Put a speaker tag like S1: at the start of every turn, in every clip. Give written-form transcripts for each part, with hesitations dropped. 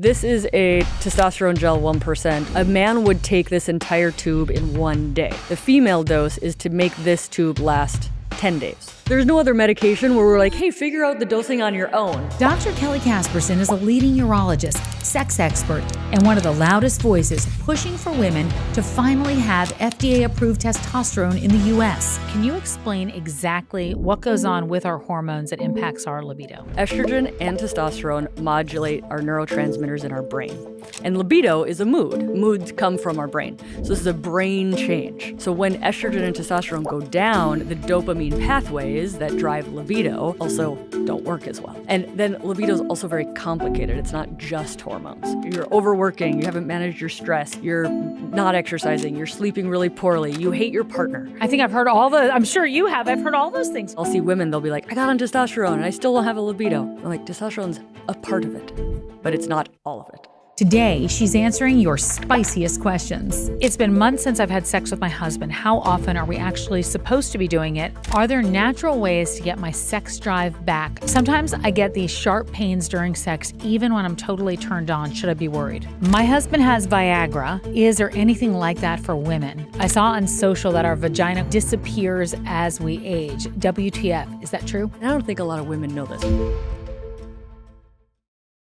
S1: This is a testosterone gel 1%. A man would take this entire tube in 1 day. The female dose is to make this tube last 10 days. There's no other medication where we're like, hey, figure out the dosing on your own.
S2: Dr. Kelly Casperson is a leading urologist, sex expert, and one of the loudest voices pushing for women to finally have FDA-approved testosterone in the U.S. Can you explain exactly what goes on with our hormones that impacts our libido?
S1: Estrogen and testosterone modulate our neurotransmitters in our brain. And libido is a mood. Moods come from our brain. So this is a brain change. So when estrogen and testosterone go down, the dopamine pathways that drive libido also don't work as well. And then libido is also very complicated. It's not just hormones. You're overworking, you haven't managed your stress, you're not exercising, you're sleeping really poorly, you hate your partner.
S2: I think I've heard I'm sure you have, I've heard all those things.
S1: I'll see women, they'll be like, I got on testosterone and I still don't have a libido. I'm like, testosterone's a part of it, but it's not all of it.
S2: Today, she's answering your spiciest questions. It's been months since I've had sex with my husband. How often are we actually supposed to be doing it? Are there natural ways to get my sex drive back? Sometimes I get these sharp pains during sex, even when I'm totally turned on. Should I be worried? My husband has Viagra. Is there anything like that for women? I saw on social that our vagina disappears as we age. WTF, is that true?
S1: I don't think a lot of women know this.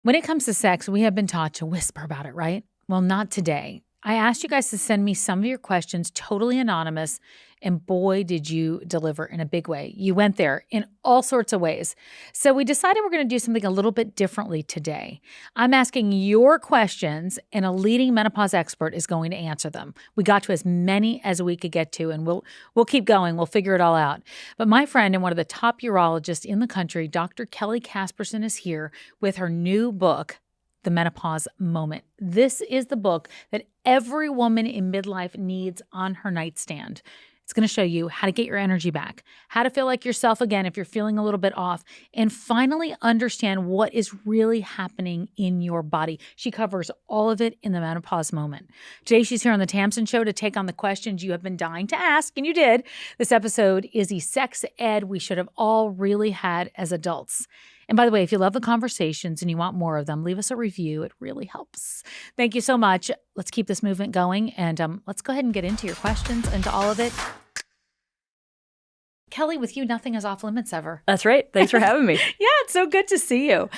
S2: When it comes to sex, we have been taught to whisper about it, right? Well, not today. I asked you guys to send me some of your questions, totally anonymous, and boy, did you deliver in a big way. You went there in all sorts of ways. So we decided we're going to do something a little bit differently today. I'm asking your questions, and a leading menopause expert is going to answer them. We got to as many as we could get to, and we'll keep going. We'll figure it all out. But my friend and one of the top urologists in the country, Dr. Kelly Casperson, is here with her new book, The Menopause Moment. This is the book that every woman in midlife needs on her nightstand. It's going to show you how to get your energy back, how to feel like yourself again if you're feeling a little bit off, and finally understand what is really happening in your body. She covers all of it in The Menopause Moment. Today, she's here on the Tamsen Show to take on the questions you have been dying to ask, and you did. This episode is the sex ed we should have all really had as adults. And by the way, if you love the conversations and you want more of them, leave us a review. It really helps. Thank you so much. Let's keep this movement going, and let's go ahead and get into your questions and to all of it. Kelly, with you, nothing is off limits ever.
S1: That's right. Thanks for having me.
S2: Yeah, it's so good to see you.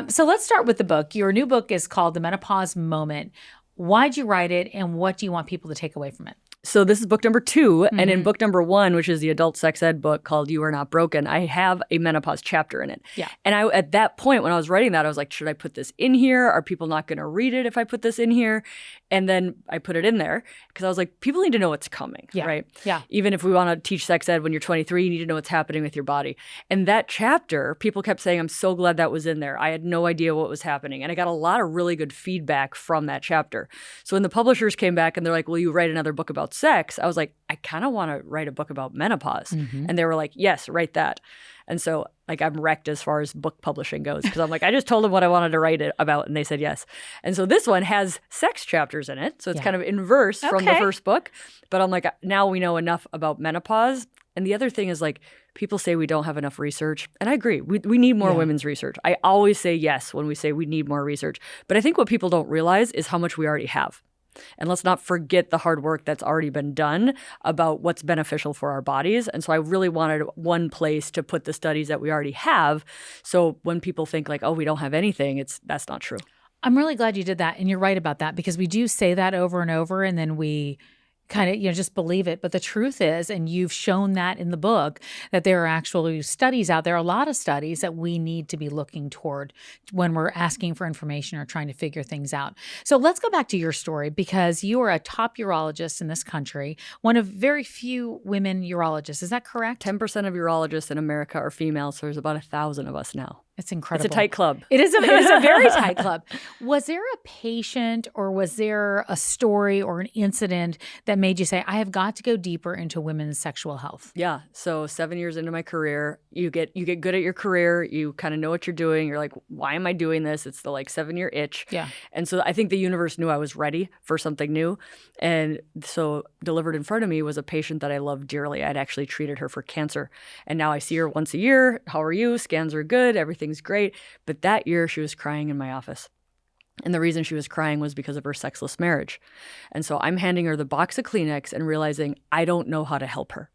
S2: So let's start with the book. Your new book is called The Menopause Moment. Why'd you write it, and what do you want people to take away from it?
S1: So this is book number 2, and in book number 1, which is the adult sex ed book called You Are Not Broken, I have a menopause chapter in it.
S2: Yeah.
S1: And at that point, when I was writing that, I was like, should I put this in here? Are people not going to read it if I put this in here? And then I put it in there because I was like, people need to know what's coming, right?
S2: Yeah.
S1: Even if we want to teach sex ed when you're 23, you need to know what's happening with your body. And that chapter, people kept saying, I'm so glad that was in there. I had no idea what was happening. And I got a lot of really good feedback from that chapter. So when the publishers came back and they're like, will you write another book about sex? I was like, I kind of want to write a book about menopause. And they were like, yes, write that. And so like I'm wrecked as far as book publishing goes because I'm like, I just told them what I wanted to write it about and they said yes. And so this one has sex chapters in it. So it's kind of inverse from the first book. But I'm like, now we know enough about menopause. And the other thing is like people say we don't have enough research. And I agree. We need more women's research. I always say yes when we say we need more research. But I think what people don't realize is how much we already have. And let's not forget the hard work that's already been done about what's beneficial for our bodies. And so I really wanted one place to put the studies that we already have. So when people think like, oh, we don't have anything, that's not true.
S2: I'm really glad you did that. And you're right about that because we do say that over and over and then we kind of, just believe it. But the truth is, and you've shown that in the book, that there are actually studies out there, a lot of studies that we need to be looking toward when we're asking for information or trying to figure things out. So let's go back to your story because you are a top urologist in this country, one of very few women urologists. Is that correct?
S1: 10% of urologists in America are female, so there's about 1,000 of us now.
S2: It's incredible.
S1: It's a tight club.
S2: It is a very tight club. Was there a patient or was there a story or an incident that made you say, I have got to go deeper into women's sexual health?
S1: Yeah. So 7 years into my career, you get good at your career. You kind of know what you're doing. You're like, why am I doing this? It's the 7-year itch.
S2: Yeah.
S1: And so I think the universe knew I was ready for something new. And so delivered in front of me was a patient that I loved dearly. I'd actually treated her for cancer. And now I see her once a year. How are you? Scans are good. Everything's great. But that year she was crying in my office. And the reason she was crying was because of her sexless marriage. And so I'm handing her the box of Kleenex and realizing I don't know how to help her.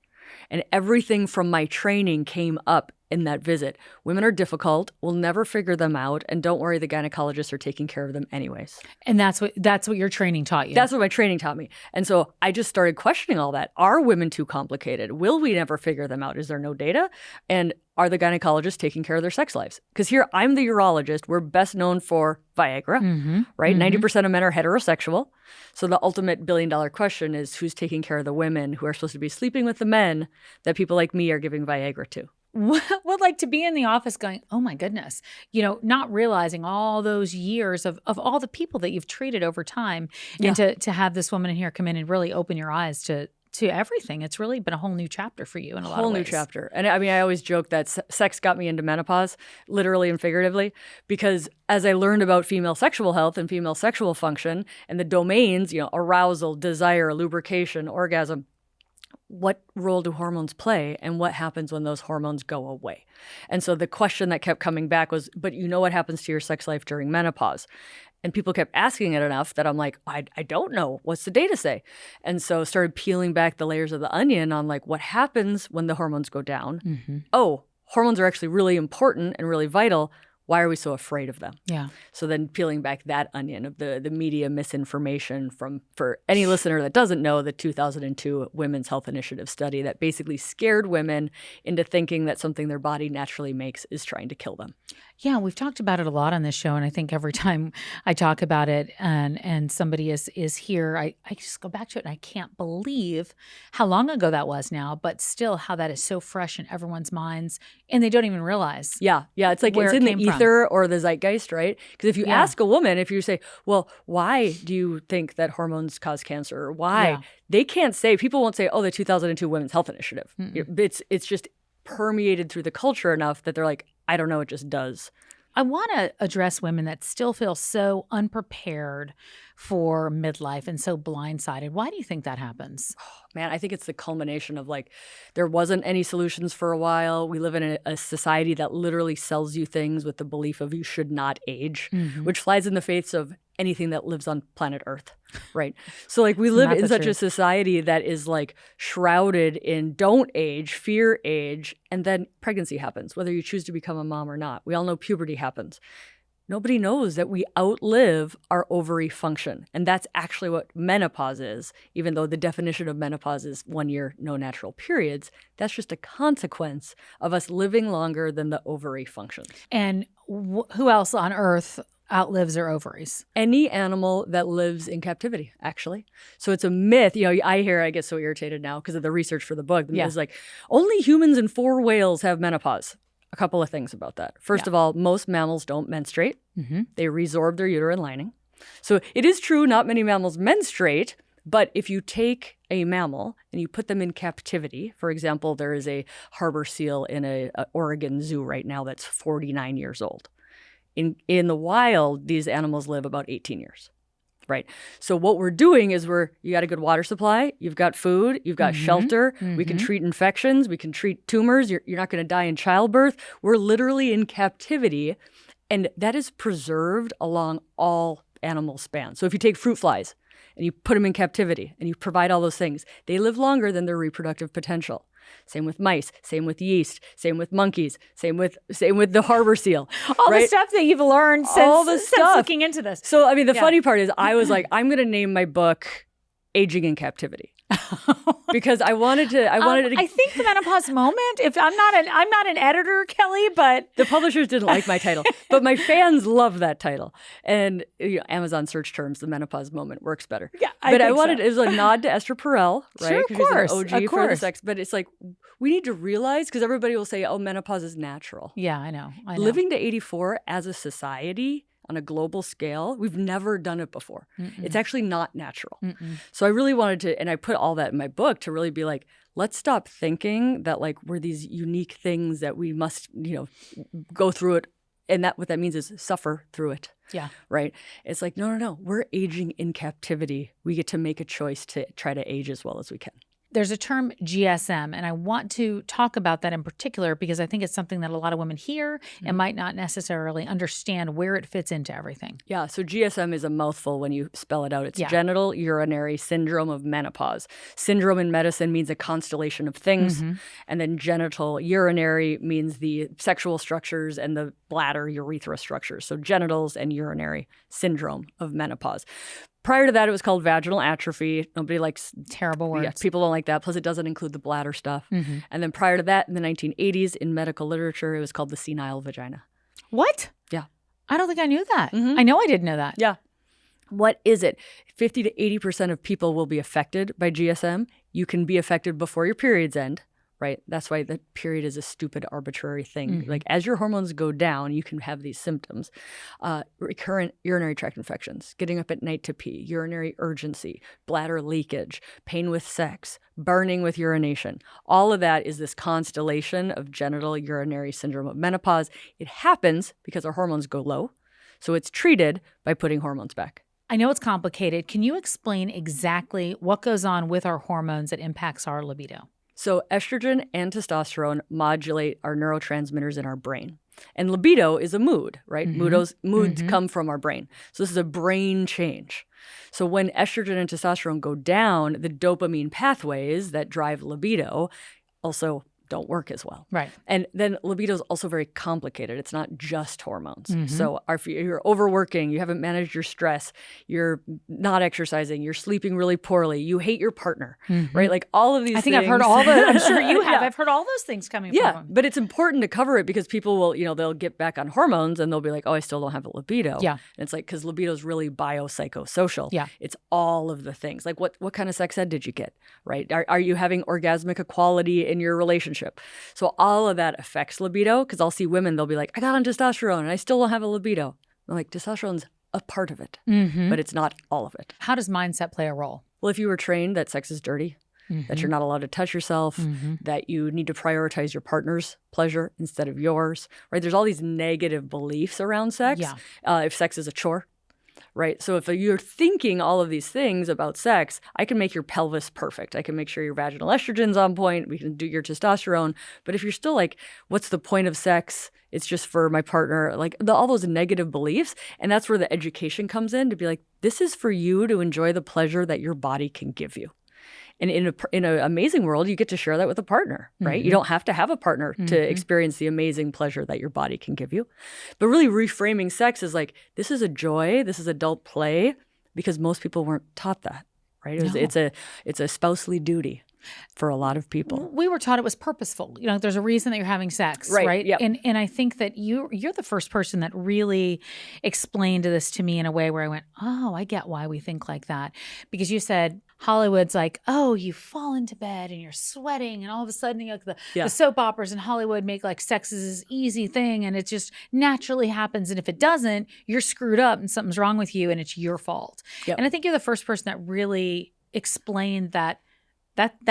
S1: And everything from my training came up in that visit. Women are difficult. We'll never figure them out. And don't worry, the gynecologists are taking care of them anyways.
S2: And that's what your training taught you.
S1: That's what my training taught me. And so I just started questioning all that. Are women too complicated? Will we never figure them out? Is there no data? And are the gynecologists taking care of their sex lives? Because here, I'm the urologist. We're best known for Viagra, right? 90% of men are heterosexual. So the ultimate billion-dollar question is who's taking care of the women who are supposed to be sleeping with the men that people like me are giving Viagra to?
S2: Well, like to be in the office going, oh my goodness, not realizing all those years of all the people that you've treated over time. And to have this woman in here come in and really open your eyes to everything. It's really been a whole new chapter for you in a lot of ways.
S1: Whole new chapter. And I mean, I always joke that sex got me into menopause, literally and figuratively, because as I learned about female sexual health and female sexual function and the domains, arousal, desire, lubrication, orgasm, what role do hormones play and what happens when those hormones go away? And so the question that kept coming back was, but you know what happens to your sex life during menopause? And people kept asking it enough that I'm like, I don't know. What's the data say? And so started peeling back the layers of the onion on like what happens when the hormones go down. Oh, hormones are actually really important and really vital. Why are we so afraid of them?
S2: Yeah.
S1: So then peeling back that onion of the media misinformation for any listener that doesn't know the 2002 Women's Health Initiative study that basically scared women into thinking that something their body naturally makes is trying to kill them.
S2: Yeah, we've talked about it a lot on this show, and I think every time I talk about it and somebody is here, I just go back to it, and I can't believe how long ago that was now, but still how that is so fresh in everyone's minds, and they don't even realize.
S1: Yeah, it's like it's in the ether or the zeitgeist, right? Because if you ask a woman, if you say, well, why do you think that hormones cause cancer? Or why? Yeah. They can't say, people won't say, oh, the 2002 Women's Health Initiative. It's just permeated through the culture enough that they're like, I don't know, it just does.
S2: I want to address women that still feel so unprepared for midlife and so blindsided. Why do you think that happens?
S1: Oh, man, I think it's the culmination of like, there wasn't any solutions for a while. We live in a society that literally sells you things with the belief of you should not age, which flies in the face of anything that lives on planet Earth, right? So like we live in such a society that is like shrouded in don't age, fear age, and then pregnancy happens, whether you choose to become a mom or not. We all know puberty happens. Nobody knows that we outlive our ovary function. And that's actually what menopause is, even though the definition of menopause is 1 year, no natural periods. That's just a consequence of us living longer than the ovary functions.
S2: And who else on Earth outlives their ovaries?
S1: Any animal that lives in captivity, actually. So it's a myth. I get so irritated now because of the research for the book. It's like, only humans and 4 whales have menopause. A couple of things about that. First of all, most mammals don't menstruate. They resorb their uterine lining. So it is true not many mammals menstruate, but if you take a mammal and you put them in captivity, for example, there is a harbor seal in a Oregon zoo right now that's 49 years old. In the wild, these animals live about 18 years, right? So what we're doing is you got a good water supply, you've got food, you've got shelter, we can treat infections, we can treat tumors, you're not going to die in childbirth. We're literally in captivity, and that is preserved along all animal spans. So if you take fruit flies and you put them in captivity and you provide all those things, they live longer than their reproductive potential. Same with mice, same with yeast, same with monkeys, same with the harbor seal.
S2: All the stuff that you've learned since looking into this.
S1: So, I mean, the funny part is I was like, I'm going to name my book Aging in Captivity. Because I wanted to.
S2: I think the Menopause Moment. If I'm not an editor, Kelly, but
S1: the publishers didn't like my title, but my fans love that title. And Amazon search terms, the Menopause Moment works better.
S2: Yeah,
S1: it was a nod to Esther Perel, right?
S2: Sure, of course,
S1: she's an OG for the sex. But it's like we need to realize, because everybody will say, "Oh, menopause is natural."
S2: Yeah, I know.
S1: Living to 84 as a society, on a global scale, we've never done it before. It's actually not natural. So I really wanted to, and I put all that in my book to really be like, let's stop thinking that like we're these unique things that we must, go through it. And what that means is suffer through it.
S2: Yeah.
S1: Right? It's like, no. We're aging in captivity. We get to make a choice to try to age as well as we can.
S2: there's a term GSM, and I want to talk about that in particular because I think it's something that a lot of women hear and might not necessarily understand where it fits into everything.
S1: Yeah, so GSM is a mouthful when you spell it out. It's genital urinary syndrome of menopause. Syndrome in medicine means a constellation of things, and then genital urinary means the sexual structures and the bladder urethra structures. So genitals and urinary syndrome of menopause. Prior to that, it was called vaginal atrophy. Nobody likes
S2: terrible words.
S1: Yeah, people don't like that. Plus, it doesn't include the bladder stuff. And then prior to that, in the 1980s, in medical literature, it was called the senile vagina.
S2: What?
S1: Yeah.
S2: I don't think I knew that. I know I didn't know that.
S1: Yeah. What is it? 50 to 80% of people will be affected by GSM. You can be affected before your periods end. Right? That's why the period is a stupid, arbitrary thing. Like as your hormones go down, you can have these symptoms. Recurrent urinary tract infections, getting up at night to pee, urinary urgency, bladder leakage, pain with sex, burning with urination. All of that is this constellation of genital urinary syndrome of menopause. It happens because our hormones go low. So it's treated by putting hormones back.
S2: I know it's complicated. Can you explain exactly what goes on with our hormones that impacts our libido?
S1: So estrogen and testosterone modulate our neurotransmitters in our brain. And libido is a mood, right? Moods come from our brain. So this is a brain change. So when estrogen and testosterone go down, the dopamine pathways that drive libido also don't work as well.
S2: Right.
S1: And then libido is also very complicated. It's not just hormones. So if you're overworking, you haven't managed your stress, you're not exercising, you're sleeping really poorly, you hate your partner, right? Like all of these things.
S2: I think I've heard all the, I'm sure you have. I've heard all those things coming from them.
S1: But it's important to cover it because people will, they'll get back on hormones and they'll be like, oh, I still don't have a libido.
S2: Yeah.
S1: And it's like, because libido is really biopsychosocial.
S2: Yeah.
S1: It's all of the things. Like what kind of sex ed did you get, right? Are you having orgasmic equality in your relationship? So all of that affects libido because I'll see women, they'll be like, I got on testosterone and I still don't have a libido. I'm like, testosterone's a part of it, but it's not all of it.
S2: How does mindset play a role?
S1: Well, if you were trained that sex is dirty, that you're not allowed to touch yourself, that you need to prioritize your partner's pleasure instead of yours, right? There's all these negative beliefs around sex. If sex is a chore. Right. So if you're thinking all of these things about sex, I can make your pelvis perfect. I can make sure your vaginal estrogen's on point. We can do your testosterone. But if you're still like, what's the point of sex? It's just for my partner. Like all those negative beliefs. And that's where the education comes in to be like, this is for you to enjoy the pleasure that your body can give you. And in an amazing world, you get to share that with a partner, right? You don't have to have a partner to experience the amazing pleasure that your body can give you. But really reframing sex is like, this is a joy, this is adult play, because most people weren't taught that, right? It's a spousely duty for a lot of people.
S2: We were taught it was purposeful. There's a reason that you're having sex, right?
S1: Yep.
S2: And I think that you're the first person that really explained this to me in a way where I went, oh, I get why we think like that. Because you said Hollywood's like, oh, you fall into bed and you're sweating and all of a sudden the soap operas in Hollywood make like sex is this easy thing and it just naturally happens. And if it doesn't, you're screwed up and something's wrong with you and it's your fault.
S1: Yep.
S2: And I think you're the first person that really explained that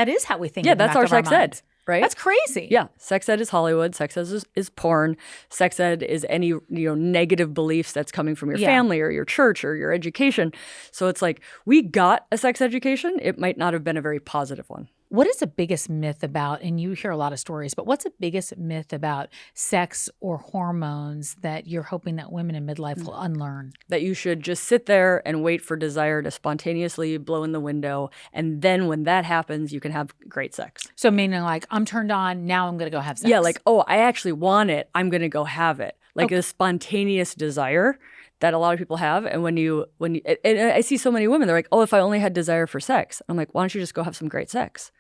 S2: is how we think.
S1: Yeah, that's our sex ed, right?
S2: That's crazy.
S1: Yeah, sex ed is Hollywood. Sex ed is porn. Sex ed is any negative beliefs that's coming from your family or your church or your education. So it's like we got a sex education. It might not have been a very positive one.
S2: What is the biggest myth about, and you hear a lot of stories, but what's the biggest myth about sex or hormones that you're hoping that women in midlife will unlearn?
S1: That you should just sit there and wait for desire to spontaneously blow in the window. And then when that happens, you can have great sex.
S2: So meaning like, I'm turned on, now I'm going to go have sex.
S1: Yeah, like, oh, I actually want it. I'm going to go have it. Like a spontaneous desire that a lot of people have. And when you, and I see so many women, they're like, oh, if I only had desire for sex. I'm like, why don't you just go have some great sex?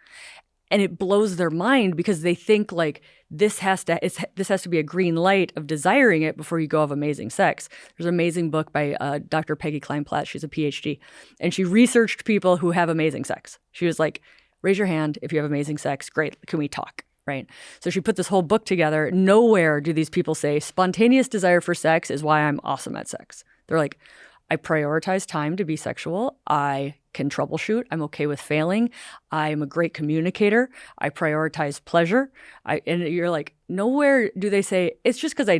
S1: And it blows their mind because they think like this has to be a green light of desiring it before you go have amazing sex. There's an amazing book by Dr. Peggy Klein-Platt. She's a PhD. And she researched people who have amazing sex. She was like, raise your hand if you have amazing sex. Great. Can we talk? Right. So she put this whole book together. Nowhere do these people say spontaneous desire for sex is why I'm awesome at sex. They're like, I prioritize time to be sexual. I can troubleshoot. I'm okay with failing. I'm a great communicator. I prioritize pleasure. And you're like, nowhere do they say, it's just because I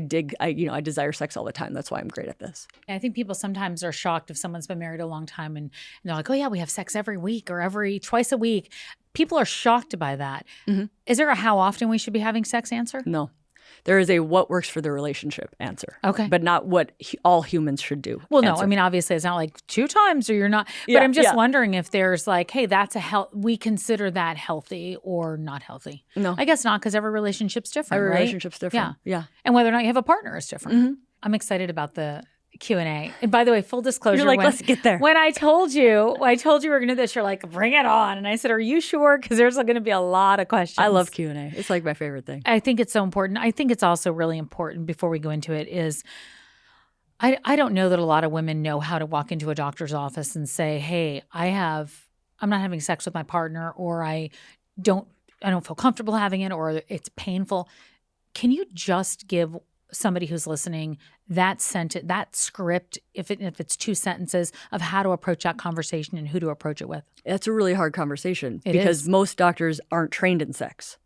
S1: desire sex all the time. That's why I'm great at this.
S2: I think people sometimes are shocked if someone's been married a long time and they're like, oh yeah, we have sex every week or twice a week. People are shocked by that.
S1: Mm-hmm.
S2: Is there a how often we should be having sex answer?
S1: No. There is a what works for the relationship answer.
S2: Okay.
S1: But not what all humans should do.
S2: Well,
S1: answer.
S2: no, I mean, obviously it's not like 2 times or you're not, but I'm just wondering if there's like, hey, that's we consider that healthy or not healthy.
S1: No.
S2: I guess not, because every relationship's different,
S1: Every
S2: right?
S1: relationship's different. Yeah.
S2: And whether or not you have a partner is different.
S1: Mm-hmm.
S2: I'm excited about the Q&A. And by the way, full disclosure.
S1: You're like, let's get there.
S2: When I told you we're going to do this, you're like, bring it on. And I said, are you sure? Because there's going to be a lot of questions.
S1: I love Q&A. It's like my favorite thing.
S2: I think it's so important. I think it's also really important before we go into it is I don't know that a lot of women know how to walk into a doctor's office and say, hey, I'm not having sex with my partner, or I don't feel comfortable having it, or it's painful. Can you just give somebody who's listening that script, if it's 2 sentences, of how to approach that conversation and who to approach it with?
S1: That's a really hard conversation
S2: It
S1: because
S2: is.
S1: most doctors aren't trained in sex.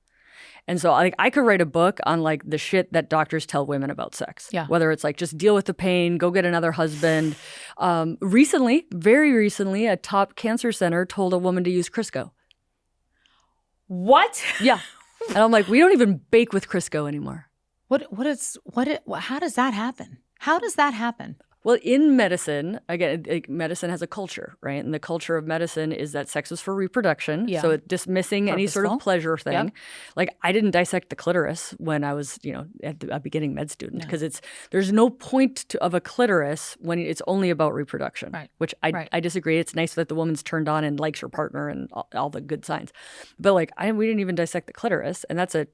S1: And so I could write a book on like the shit that doctors tell women about sex.
S2: Yeah.
S1: Whether it's like just deal with the pain, go get another husband. Very recently, a top cancer center told a woman to use Crisco.
S2: What?
S1: Yeah. And I'm like, we don't even bake with Crisco anymore.
S2: How does that happen? How does that happen?
S1: Well, in medicine, again, medicine has a culture, right? And the culture of medicine is that sex is for reproduction.
S2: Yeah.
S1: So it's dismissing any sort of
S2: Purposeful.
S1: pleasure thing.
S2: Yep.
S1: Like I didn't dissect the clitoris when I was, a beginning med student because there's no point of a clitoris when it's only about reproduction,
S2: Right.
S1: which I disagree. It's nice that the woman's turned on and likes her partner and all the good signs. But like we didn't even dissect the clitoris, and that's a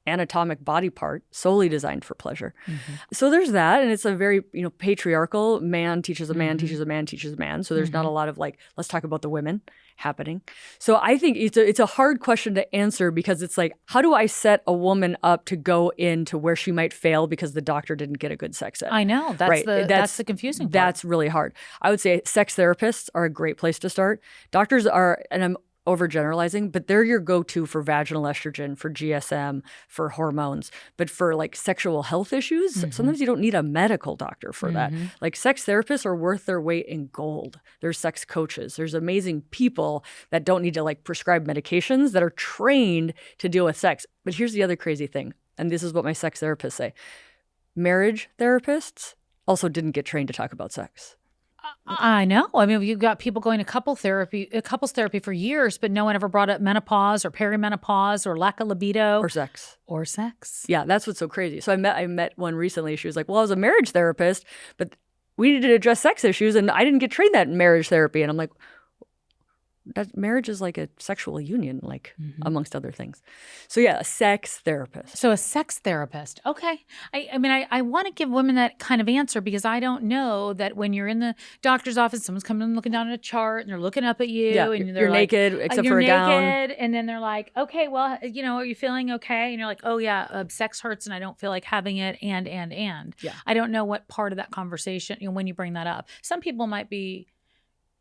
S1: anatomic body part solely designed for pleasure. Mm-hmm. So there's that, and it's a very patriarchal man teaches a man teaches a man teaches a man. So there's not a lot of like, let's talk about the women happening. So I think it's a hard question to answer because it's like, how do I set a woman up to go into where she might fail because the doctor didn't get a good sex ed?
S2: I know that's the confusing part.
S1: That's really hard. I would say sex therapists are a great place to start. Doctors are, and I'm overgeneralizing, but they're your go-to for vaginal estrogen, for GSM, for hormones. But for like sexual health issues, sometimes you don't need a medical doctor for that. Like sex therapists are worth their weight in gold. There's sex coaches. There's amazing people that don't need to like prescribe medications that are trained to deal with sex. But here's the other crazy thing, and this is what my sex therapists say. Marriage therapists also didn't get trained to talk about sex.
S2: I know. I mean, you've got people going to couples therapy for years, but no one ever brought up menopause or perimenopause or lack of libido.
S1: Or sex.
S2: Yeah,
S1: Yeah, that's what's so crazy. So I met one recently. She was like, well, I was a marriage therapist, but we needed to address sex issues, and I didn't get trained that in marriage therapy. And I'm like, that marriage is like a sexual union, like amongst other things. So yeah, a sex therapist.
S2: So a sex therapist. Okay. I want to give women that kind of answer because I don't know that when you're in the doctor's office, someone's coming and looking down at a chart and they're looking up at you and
S1: you're
S2: like,
S1: naked except
S2: you're
S1: for a
S2: naked,
S1: gown.
S2: and then they're like, okay, well, are you feeling okay? And you're like, oh yeah, sex hurts and I don't feel like having it and.
S1: Yeah.
S2: I don't know what part of that conversation, when you bring that up. Some people might be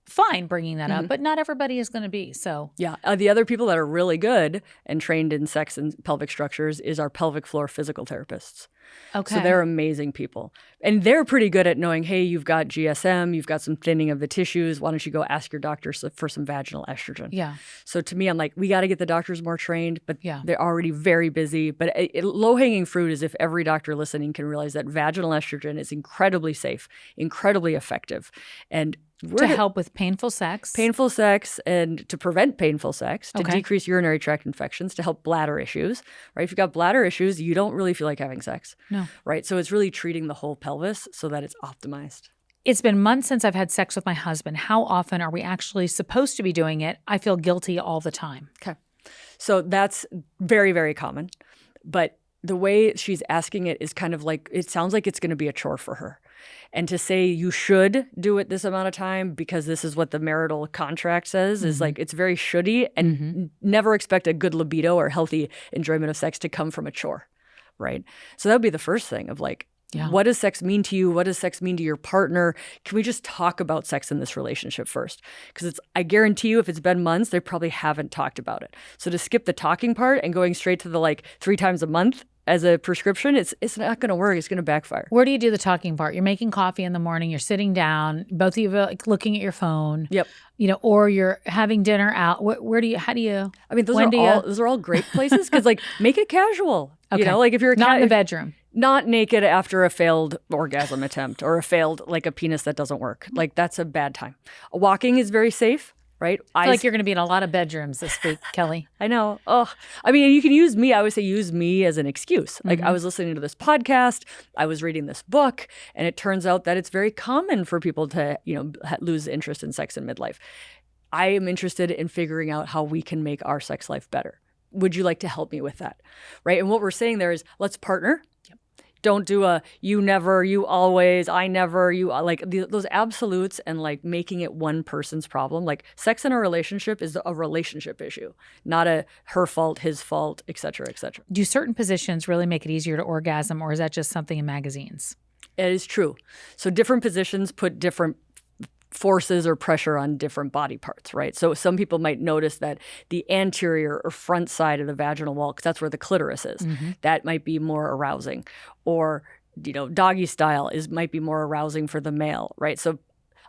S2: fine bringing that up, but not everybody is going to be. So
S1: yeah, the other people that are really good and trained in sex and pelvic structures is our pelvic floor physical therapists.
S2: Okay.
S1: So they're amazing people. And they're pretty good at knowing, hey, you've got GSM, you've got some thinning of the tissues. Why don't you go ask your doctor for some vaginal estrogen?
S2: Yeah.
S1: So to me, I'm like, we got to get the doctors more trained, but
S2: Yeah.
S1: they're already very busy. But low-hanging fruit is if every doctor listening can realize that vaginal estrogen is incredibly safe, incredibly effective. And
S2: to help with painful sex,
S1: and to prevent painful sex, to decrease urinary tract infections, to help bladder issues, right? If you've got bladder issues, you don't really feel like having sex.
S2: No.
S1: Right? So it's really treating the whole pelvis so that it's optimized.
S2: It's been months since I've had sex with my husband. How often are we actually supposed to be doing it? I feel guilty all the time.
S1: Okay. So that's very, very common. But the way she's asking it is kind of like, it sounds like it's going to be a chore for her. And to say you should do it this amount of time because this is what the marital contract says is like, it's very shouldy, and never expect a good libido or healthy enjoyment of sex to come from a chore, right? So that would be the first thing of like,
S2: Yeah.
S1: What does sex mean to you? What does sex mean to your partner? Can we just talk about sex in this relationship first? Because I guarantee you, if it's been months, they probably haven't talked about it. So to skip the talking part and going straight to the like 3 times a month as a prescription, it's not going to work. It's going to backfire.
S2: Where do you do the talking part? You're making coffee in the morning. You're sitting down. Both of you are like looking at your phone.
S1: Yep.
S2: Or you're having dinner out. How do you?
S1: I mean, those are all great places because like make it casual.
S2: Okay.
S1: Like if you're
S2: not in the bedroom.
S1: Not naked after a failed orgasm attempt or a failed like a penis that doesn't work. Like that's a bad time. Walking is very safe. Right?
S2: I feel like you're going to be in a lot of bedrooms this week, Kelly.
S1: I know. Oh, I mean, you can use me. I would say use me as an excuse. Like I was listening to this podcast, I was reading this book, and it turns out that it's very common for people to, lose interest in sex in midlife. I am interested in figuring out how we can make our sex life better. Would you like to help me with that? Right? And what we're saying there is let's partner. Don't do a you never, you always, I never, you like those absolutes and like making it one person's problem. Like sex in a relationship is a relationship issue, not a her fault, his fault, et cetera, et cetera.
S2: Do certain positions really make it easier to orgasm, or is that just something in magazines?
S1: It is true. So different positions put different forces or pressure on different body parts, right? So some people might notice that the anterior or front side of the vaginal wall, because that's where the clitoris is, that might be more arousing. Or, doggy style might be more arousing for the male, right? So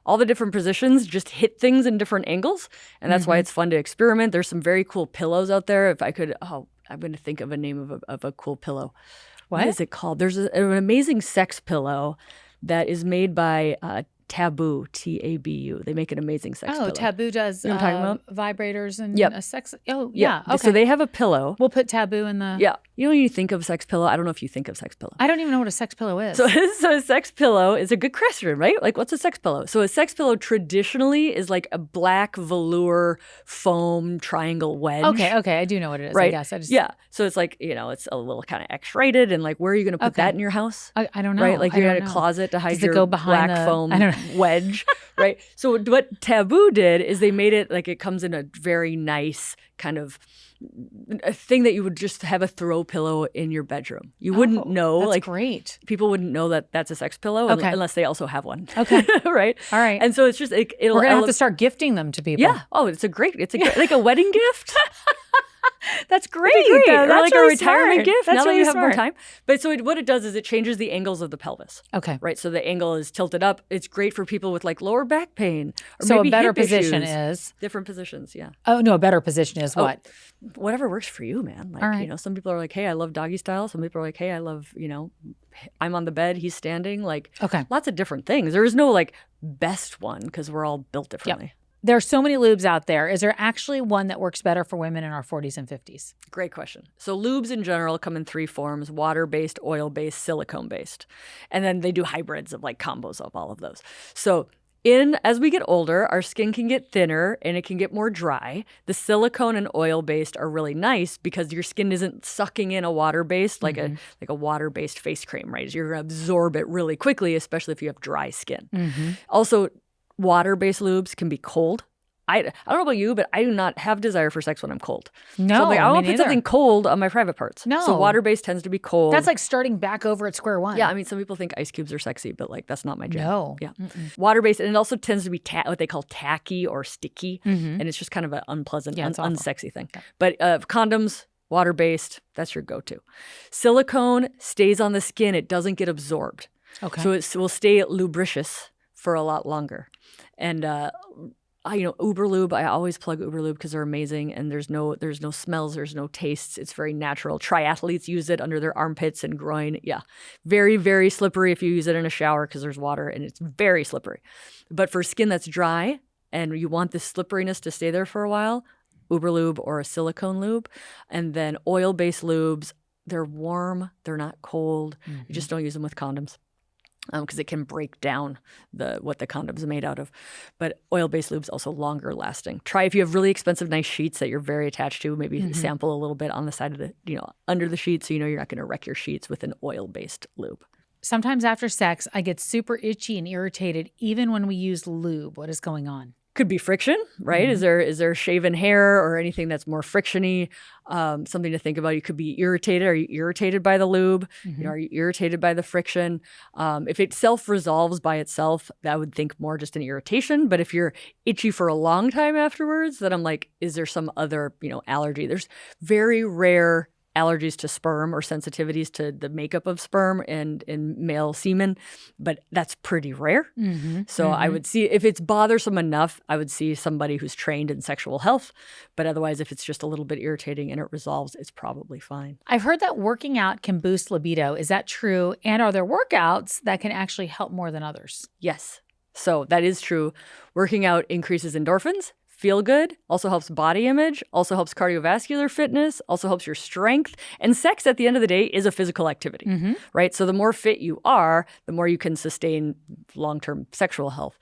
S1: all the different positions just hit things in different angles. And that's why it's fun to experiment. There's some very cool pillows out there. If I could, I'm going to think of a name of a cool pillow. What is it called? There's an amazing sex pillow that is made by Taboo, Tabu. They make an amazing sex pillow.
S2: Oh, Taboo does
S1: you know what I'm talking about?
S2: Vibrators and sex. Oh, yeah.
S1: Okay.
S2: So
S1: they have a pillow.
S2: We'll put Taboo in the...
S1: Yeah. When you think of sex pillow, I don't know if you think of sex pillow.
S2: I don't even know what a sex pillow is.
S1: So a sex pillow is a good question, right? Like, what's a sex pillow? So a sex pillow traditionally is like a black velour foam triangle wedge.
S2: Okay. I do know what it is,
S1: right?
S2: I guess.
S1: Yeah. So it's like, it's a little kind of X-rated and like, where are you going to put that in your house?
S2: I don't know.
S1: Right? Like you're in a closet to hide your black foam wedge. Right. So what Taboo did is they made it like it comes in a very nice kind of a thing that you would just have a throw pillow in your bedroom. You wouldn't know.
S2: That's
S1: like
S2: great.
S1: People wouldn't know that that's a sex pillow unless they also have one.
S2: Okay.
S1: Right.
S2: All right.
S1: And so it's just we're
S2: gonna have to start gifting them to people.
S1: Yeah. Oh, it's a great like a wedding gift.
S2: That's great.
S1: Or like
S2: really
S1: a retirement gift.
S2: That's
S1: now
S2: really
S1: that you have
S2: smart.
S1: more time. But so what it does is it changes the angles of the pelvis.
S2: Okay.
S1: Right. So the angle is tilted up. It's great for people with like lower back pain. Or
S2: so
S1: maybe
S2: a better
S1: hip
S2: position
S1: issues.
S2: is
S1: Different positions. Yeah.
S2: Oh no, a better position is what?
S1: Whatever works for you, man. Like,
S2: all right.
S1: Some people are like, hey, I love doggy style. Some people are like, hey, I love, I'm on the bed, he's standing. Like, lots of different things. There is no like best one because we're all built differently.
S2: Yep. There are so many lubes out there. Is there actually one that works better for women in our 40s and 50s?
S1: Great question. So lubes in general come in 3 forms: water-based, oil-based, silicone-based. And then they do hybrids of like combos of all of those. So as we get older, our skin can get thinner and it can get more dry. The silicone and oil-based are really nice because your skin isn't sucking in a water-based like a water-based face cream, right? You're going to absorb it really quickly, especially if you have dry skin. Also, water-based lubes can be cold. I don't know about you, but I do not have desire for sex when I'm cold.
S2: No,
S1: so I don't want to put something cold on my private parts.
S2: No.
S1: So water-based tends to be cold.
S2: That's like starting back over at square one.
S1: Yeah, I mean, some people think ice cubes are sexy, but like that's not my jam.
S2: No.
S1: Yeah. Water-based, and it also tends to be what they call tacky or sticky, and it's just kind of an unpleasant, unsexy thing. Yeah. But condoms, water-based, that's your go-to. Silicone stays on the skin. It doesn't get absorbed.
S2: Okay.
S1: So it will stay lubricious for a lot longer. And Uberlube, I always plug Uberlube because they're amazing and there's no smells, there's no tastes. It's very natural. Triathletes use it under their armpits and groin. Yeah. Very, very slippery if you use it in a shower because there's water and it's very slippery. But for skin that's dry and you want this slipperiness to stay there for a while, Uberlube or a silicone lube. And then oil-based lubes, they're warm, they're not cold. You just don't use them with condoms. Because it can break down what the condom's are made out of. But oil-based lube's also longer lasting. Try if you have really expensive, nice sheets that you're very attached to, maybe sample a little bit on the side of under the sheet so you're not going to wreck your sheets with an oil-based lube.
S2: Sometimes after sex, I get super itchy and irritated even when we use lube. What is going on?
S1: Could be friction, right?
S2: Mm-hmm.
S1: Is there shaven hair or anything that's more frictiony? Something to think about. You could be irritated. Are you irritated by the lube?
S2: Mm-hmm.
S1: Are you irritated by the friction? If it self-resolves by itself, I would think more just an irritation. But if you're itchy for a long time afterwards, then I'm like, is there some other, allergy? There's very rare allergies to sperm or sensitivities to the makeup of sperm and in male semen, but that's pretty rare.
S2: Mm-hmm.
S1: So I would see if it's bothersome enough, I would see somebody who's trained in sexual health. But otherwise, if it's just a little bit irritating and it resolves, it's probably fine.
S2: I've heard that working out can boost libido. Is that true? And are there workouts that can actually help more than others?
S1: Yes. So that is true. Working out increases endorphins. Feel good, also helps body image, also helps cardiovascular fitness, also helps your strength. And sex at the end of the day is a physical activity, right? So the more fit you are, the more you can sustain long-term sexual health.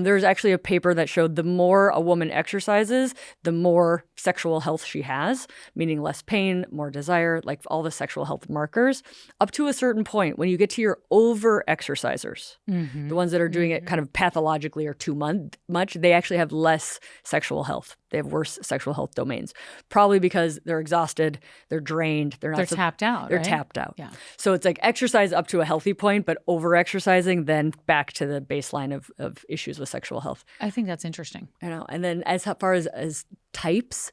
S1: There's actually a paper that showed the more a woman exercises, the more sexual health she has, meaning less pain, more desire, like all the sexual health markers, up to a certain point. When you get to your over-exercisers, the ones that are doing it kind of pathologically or too much, they actually have less sexual health. They have worse sexual health domains, probably because they're exhausted, they're drained, they're
S2: tapped out.
S1: They're
S2: right?
S1: tapped out.
S2: Yeah.
S1: So it's like exercise up to a healthy point, but over-exercising, then back to the baseline of issues with sexual health.
S2: I think that's interesting.
S1: I know. And then as far as types,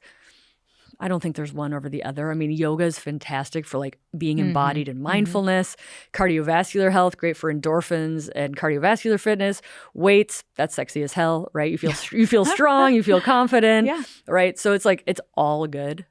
S1: I don't think there's one over the other. I mean, yoga is fantastic for like being embodied in mindfulness. Cardiovascular health, great for endorphins and cardiovascular fitness. Weights, that's sexy as hell, right? You feel strong, you feel confident, right? So it's like it's all good.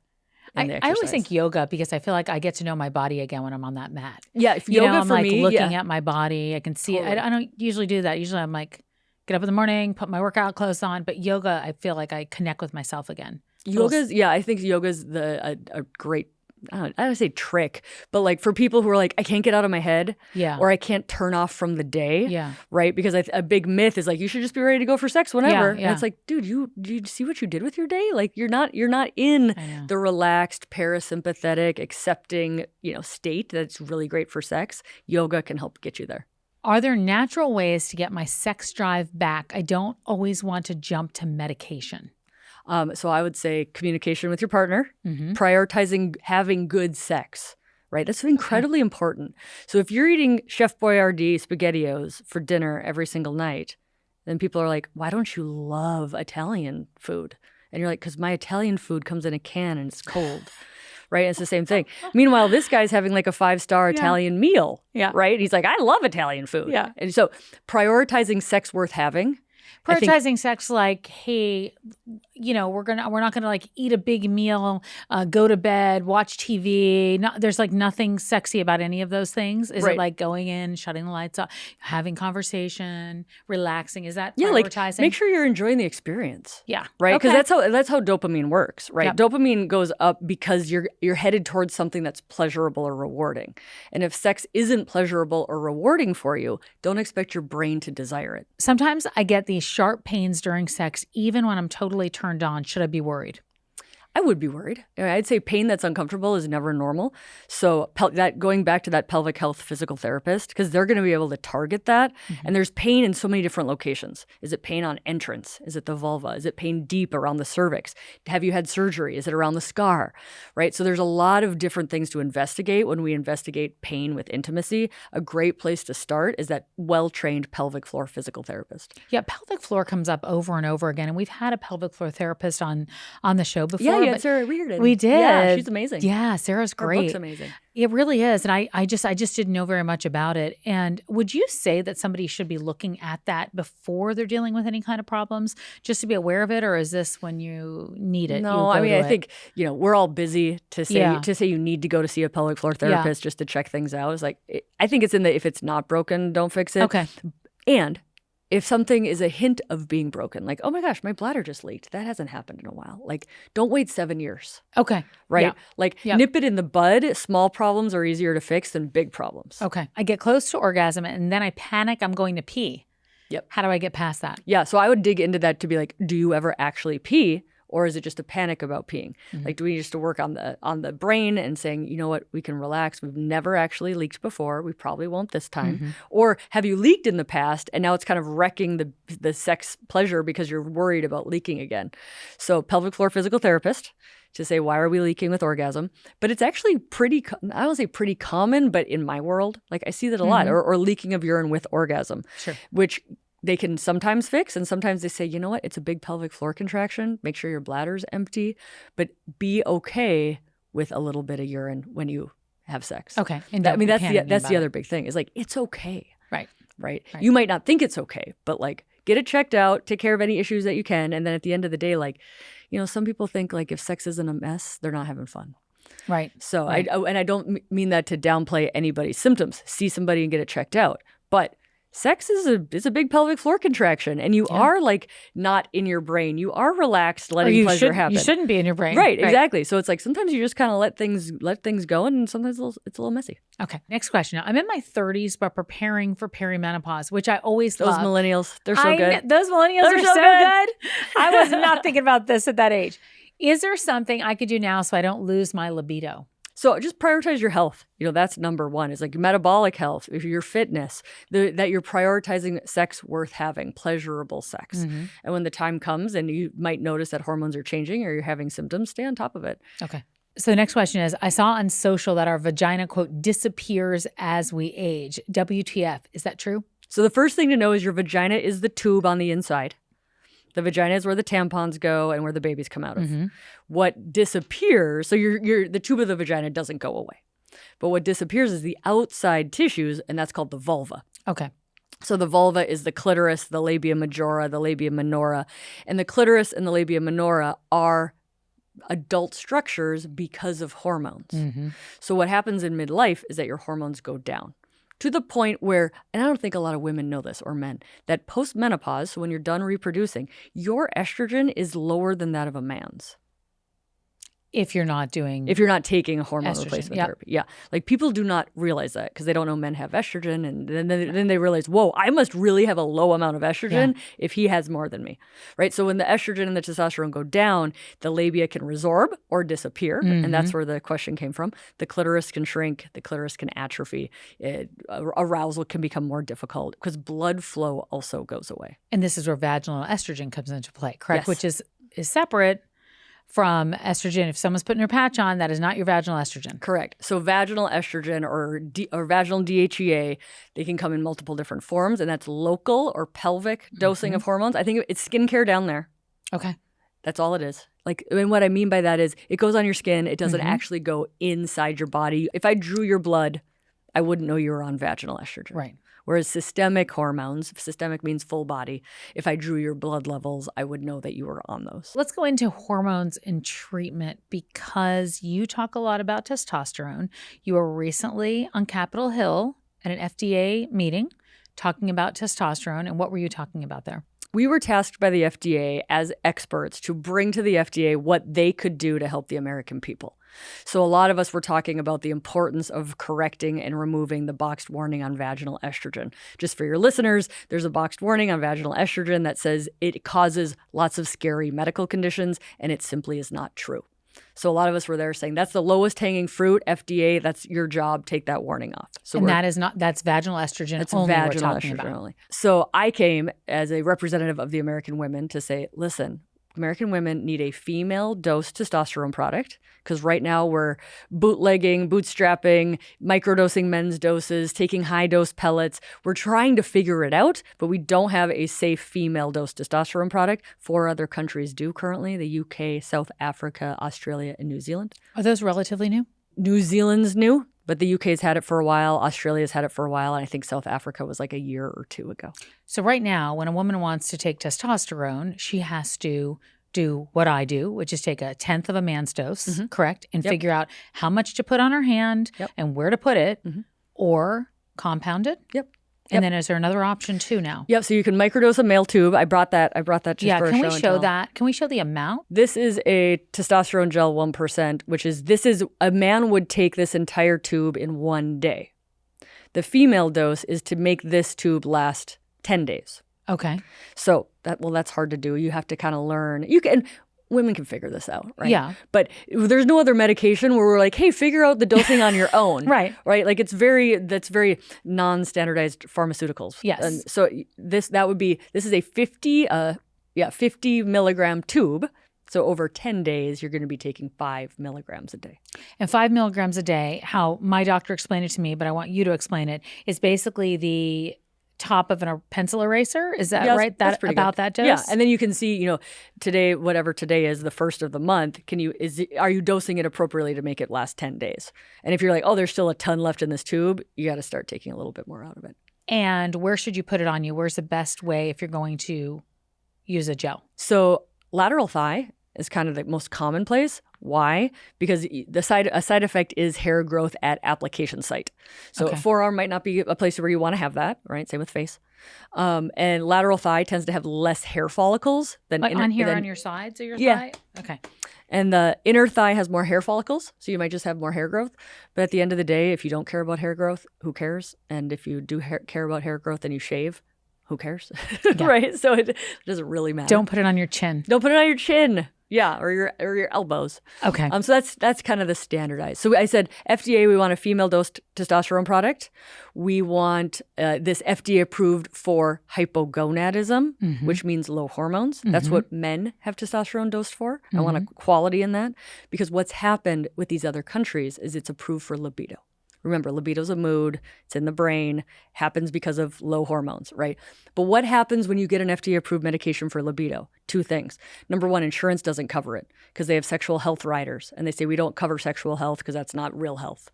S2: I always think yoga because I feel like I get to know my body again when I'm on that mat.
S1: Yeah, if yoga
S2: I'm
S1: for
S2: like
S1: me,
S2: looking at my body. I can see
S1: Totally.
S2: it. I don't usually do that. Usually I'm like, get up in the morning, put my workout clothes on. But yoga, I feel like I connect with myself again.
S1: I think yoga's a great, I don't want to say trick, but like for people who are like, I can't get out of my head, or I can't turn off from the day, right? Because a big myth is like, you should just be ready to go for sex whenever. And it's like, dude, do you see what you did with your day? Like you're not in the relaxed, parasympathetic, accepting, state that's really great for sex. Yoga can help get you there.
S2: Are there natural ways to get my sex drive back? I don't always want to jump to medication.
S1: So I would say communication with your partner, prioritizing having good sex, right? That's incredibly important. So if you're eating Chef Boyardee SpaghettiOs for dinner every single night, then people are like, why don't you love Italian food? And you're like, because my Italian food comes in a can and it's cold. Right? It's the same thing. Meanwhile, this guy's having like a 5-star Italian meal. Yeah. Right? He's like, I love Italian food.
S2: Yeah.
S1: And so prioritizing sex worth having.
S2: Prioritizing sex like, hey, we're not gonna like eat a big meal, go to bed, watch TV. There's like nothing sexy about any of those things. Is it like going in, shutting the lights off, having conversation, relaxing? Is that prioritizing?
S1: Like make sure you're enjoying the experience.
S2: Yeah.
S1: Right? Because that's how dopamine works, right? Yep. Dopamine goes up because you're headed towards something that's pleasurable or rewarding. And if sex isn't pleasurable or rewarding for you, don't expect your brain to desire it.
S2: Sometimes I get these sharp pains during sex, even when I'm totally turned on. Should I be worried?
S1: I would be worried. I'd say pain that's uncomfortable is never normal. So that going back to that pelvic health physical therapist, because they're going to be able to target that. And there's pain in so many different locations. Is it pain on entrance? Is it the vulva? Is it pain deep around the cervix? Have you had surgery? Is it around the scar? Right? So there's a lot of different things to investigate when we investigate pain with intimacy. A great place to start is that well-trained pelvic floor physical therapist.
S2: Yeah, pelvic floor comes up over and over again. And we've had a pelvic floor therapist on the show before.
S1: Yeah, Sarah Reardon.
S2: We did.
S1: Yeah, she's amazing.
S2: Yeah, Sarah's great.
S1: Her book's amazing.
S2: It really is. And I just didn't know very much about it. And would you say that somebody should be looking at that before they're dealing with any kind of problems, just to be aware of it? Or is this when you need it?
S1: No, I think, we're all busy to say you need to go to see a pelvic floor therapist just to check things out. It's like, I think it's in the, if it's not broken, don't fix it.
S2: Okay.
S1: And if something is a hint of being broken, like, oh my gosh, my bladder just leaked. That hasn't happened in a while. Like, don't wait 7 years.
S2: Okay.
S1: Right?
S2: Yeah.
S1: Like, nip it in the bud. Small problems are easier to fix than big problems.
S2: Okay. I get close to orgasm and then I panic I'm going to pee.
S1: Yep.
S2: How do I get past that?
S1: Yeah. So I would dig into that to be like, do you ever actually pee? or is it just a panic about peeing? Like, do we need to work on the brain and saying, you know what, we can relax. We've never actually leaked before. We probably won't this time. Or have you leaked in the past and now it's kind of wrecking the sex pleasure because you're worried about leaking again? So pelvic floor physical therapist to say, why are we leaking with orgasm? But it's actually I don't say pretty common, but in my world, like I see that a lot, or leaking of urine with orgasm, which they can sometimes fix. And sometimes they say, you know what, it's a big pelvic floor contraction. Make sure your bladder's empty, but be okay with a little bit of urine when you have sex.
S2: Okay. And
S1: that's the other big thing is like, it's okay. Right. You might not think it's okay, but like get it checked out, take care of any issues that you can. And then at the end of the day, like, you know, some people think like if sex isn't a mess, they're not having fun.
S2: Right.
S1: So I don't mean that to downplay anybody's symptoms. See somebody and get it checked out. But sex is a big pelvic floor contraction, and you are like not in your brain. You are relaxed, letting pleasure happen.
S2: You shouldn't be in your brain.
S1: Right, exactly. So it's like sometimes you just kind of let things go, and sometimes it's a little messy.
S2: Okay, next question. Now, I'm in my 30s, but preparing for perimenopause, which I always love.
S1: Those millennials, they're so good.
S2: Those millennials are so good. I was not thinking about this at that age. Is there something I could do now so I don't lose my libido?
S1: So just prioritize your health. You know, that's number one. It's like metabolic health, if your fitness, that you're prioritizing sex worth having, pleasurable sex. And when the time comes and you might notice that hormones are changing or you're having symptoms, stay on top of it.
S2: Okay. So the next question is, I saw on social that our vagina, quote, disappears as we age. WTF. Is that true?
S1: So the first thing to know is your vagina is the tube on the inside. The vagina is where the tampons go and where the babies come out of. What disappears, so the tube of the vagina doesn't go away. But what disappears is the outside tissues, and that's called the vulva.
S2: Okay.
S1: So the vulva is the clitoris, the labia majora, the labia minora. And the clitoris and the labia minora are adult structures because of hormones. So what happens in midlife is that your hormones go down. To the point where, and I don't think a lot of women know this, or men, that post-menopause, so when you're done reproducing, your estrogen is lower than that of a man's. If you're not taking a hormone replacement therapy. Yeah. Like people do not realize that because they don't know men have estrogen. And then they realize, whoa, I must really have a low amount of estrogen if he has more than me. Right. So when the estrogen and the testosterone go down, the labia can resorb or disappear. And that's where the question came from. The clitoris can shrink. The clitoris can atrophy. Arousal can become more difficult because blood flow also goes away.
S2: And this is where vaginal estrogen comes into play, correct?
S1: Yes.
S2: Which is separate from estrogen. If someone's putting your patch on, that is not your vaginal estrogen.
S1: Correct. So vaginal estrogen or vaginal DHEA, they can come in multiple different forms, and that's local or pelvic dosing of hormones. I think it's skincare down there.
S2: Okay.
S1: That's all it is. Like, and what I mean by that is it goes on your skin. It doesn't actually go inside your body. If I drew your blood, I wouldn't know you were on vaginal estrogen.
S2: Right.
S1: Whereas systemic hormones, systemic means full body. If I drew your blood levels, I would know that you were on those.
S2: Let's go into hormones and treatment because you talk a lot about testosterone. You were recently on Capitol Hill at an FDA meeting talking about testosterone. And what were you talking about there?
S1: We were tasked by the FDA as experts to bring to the FDA what they could do to help the American people. So a lot of us were talking about the importance of correcting and removing the boxed warning on vaginal estrogen. Just for your listeners, there's a boxed warning on vaginal estrogen that says it causes lots of scary medical conditions, and it simply is not true. So a lot of us were there saying that's the lowest hanging fruit. FDA, that's your job. Take that warning off. So
S2: and that's vaginal estrogen.
S1: That's
S2: only
S1: vaginal
S2: we're talking
S1: estrogen
S2: about.
S1: only. So I came as a representative of the American women to say, listen, American women need a female dose testosterone product because right now we're bootlegging, bootstrapping, microdosing men's doses, taking high dose pellets. We're trying to figure it out, but we don't have a safe female dose testosterone product. 4 other countries do currently: the UK, South Africa, Australia, and New Zealand.
S2: Are those relatively new?
S1: New Zealand's new, but the UK's had it for a while. Australia's had it for a while. And I think South Africa was like a year or 2 ago.
S2: So right now, when a woman wants to take testosterone, she has to do what I do, which is take 1/10 of a man's dose, correct? And figure out how much to put on her hand and where to put it, or compound it. And then is there another option too now?
S1: Yep. So you can microdose a male tube. I brought that just for a show
S2: can we
S1: and
S2: show
S1: tell.
S2: that? Can we show the amount?
S1: This is a testosterone gel 1%, which is a man would take this entire tube in 1 day. The female dose is to make this tube last 10 days.
S2: Okay.
S1: So that's hard to do. You have to kind of learn. women can figure this out, right?
S2: Yeah.
S1: But there's no other medication where we're like, hey, figure out the dosing on your own.
S2: Right.
S1: Right. Like that's very non-standardized pharmaceuticals.
S2: Yes.
S1: And so this is a 50 milligram tube. So over 10 days, you're going to be taking 5 milligrams a day.
S2: And 5 milligrams a day, how my doctor explained it to me, but I want you to explain it, is basically the top of a pencil eraser. Is that right?
S1: That's pretty
S2: about
S1: good.
S2: that dose?
S1: Yeah. And then you can see, today, whatever today is, the first of the month, are you dosing it appropriately to make it last 10 days? And if you're like, oh, there's still a ton left in this tube, you got to start taking a little bit more out of it.
S2: And where should you put it on you? Where's the best way if you're going to use a gel?
S1: So lateral thigh is kind of the most common place. Why? Because a side effect is hair growth at application site. So forearm might not be a place where you want to have that, right? Same with face. And lateral thigh tends to have less hair follicles than
S2: on your sides of your thigh? Okay.
S1: And the inner thigh has more hair follicles, so you might just have more hair growth. But at the end of the day, if you don't care about hair growth, who cares? And if you do care about hair growth and you shave, who cares?
S2: Yeah.
S1: Right? So it doesn't really matter.
S2: Don't put it on your chin.
S1: Don't put it on your chin. Yeah, or your elbows.
S2: Okay.
S1: So that's kind of the standardized. So I said FDA, we want a female dosed testosterone product. We want this FDA approved for hypogonadism, which means low hormones. That's what men have testosterone dosed for. I want a quality in that, because what's happened with these other countries is it's approved for libido. Remember, libido's a mood. It's in the brain. Happens because of low hormones, right? But what happens when you get an FDA-approved medication for libido? 2 things. Number 1, insurance doesn't cover it because they have sexual health riders, and they say we don't cover sexual health because that's not real health.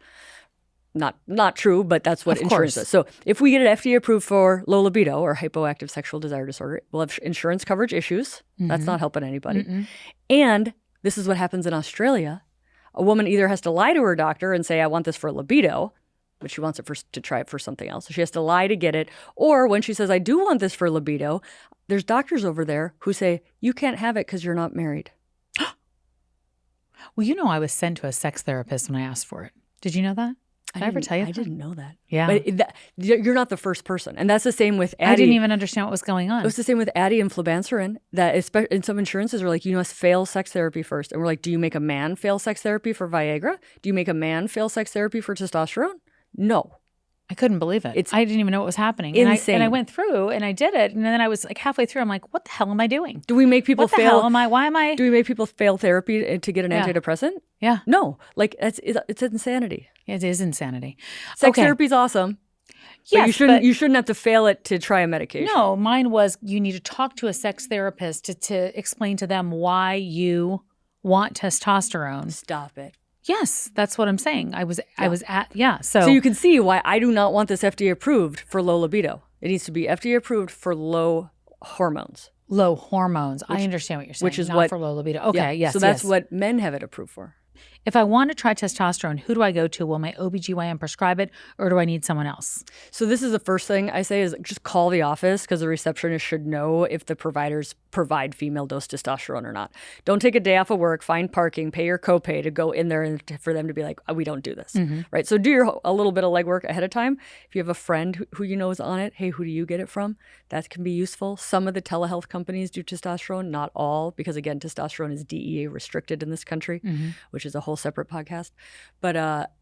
S1: Not true, but that's what insurance is. So if we get it FDA approved for low libido or hypoactive sexual desire disorder, we'll have insurance coverage issues. That's not helping anybody. And this is what happens in Australia. A woman either has to lie to her doctor and say, I want this for libido, but she wants it to try it for something else. So she has to lie to get it. Or when she says, I do want this for libido, there's doctors over there who say, you can't have it because you're not married.
S2: Well, I was sent to a sex therapist when I asked for it. Did you know that? Did I ever tell you that?
S1: I didn't know that.
S2: Yeah.
S1: But you're not the first person. And that's the same with Addie.
S2: I didn't even understand what was going on.
S1: It was the same with Addie and flubanserin, that in some insurances are like, you must fail sex therapy first. And we're like, do you make a man fail sex therapy for Viagra? Do you make a man fail sex therapy for testosterone? No.
S2: I couldn't believe it. I didn't even know what was happening.
S1: Insane.
S2: And I went through and I did it. And then I was like halfway through, I'm like, what the hell am I doing?
S1: Do we make people fail?
S2: What the hell am I? Why am I?
S1: Do we make people fail therapy to get an antidepressant?
S2: Yeah.
S1: No. Like, it's insanity.
S2: It is insanity.
S1: Sex therapy's awesome.
S2: Yes,
S1: but you shouldn't have to fail it to try a medication.
S2: No, mine was you need to talk to a sex therapist to explain to them why you want testosterone.
S1: Stop it.
S2: Yes, that's what I'm saying. So
S1: you can see why I do not want this FDA approved for low libido. It needs to be FDA approved for low hormones.
S2: Low hormones. I understand what you're saying.
S1: Which is
S2: not for low libido. Okay, yes.
S1: So that's what men have it approved for.
S2: If I want to try testosterone, who do I go to? Will my OBGYN prescribe it, or do I need someone else?
S1: So this is the first thing I say is just call the office, because the receptionist should know if the providers provide female dose testosterone or not. Don't take a day off of work, find parking, pay your copay to go in there and for them to be like, oh, we don't do this, right? So do a little bit of legwork ahead of time. If you have a friend who you know is on it, hey, who do you get it from? That can be useful. Some of the telehealth companies do testosterone, not all, because again, testosterone is DEA restricted in this country, which is a whole separate podcast. But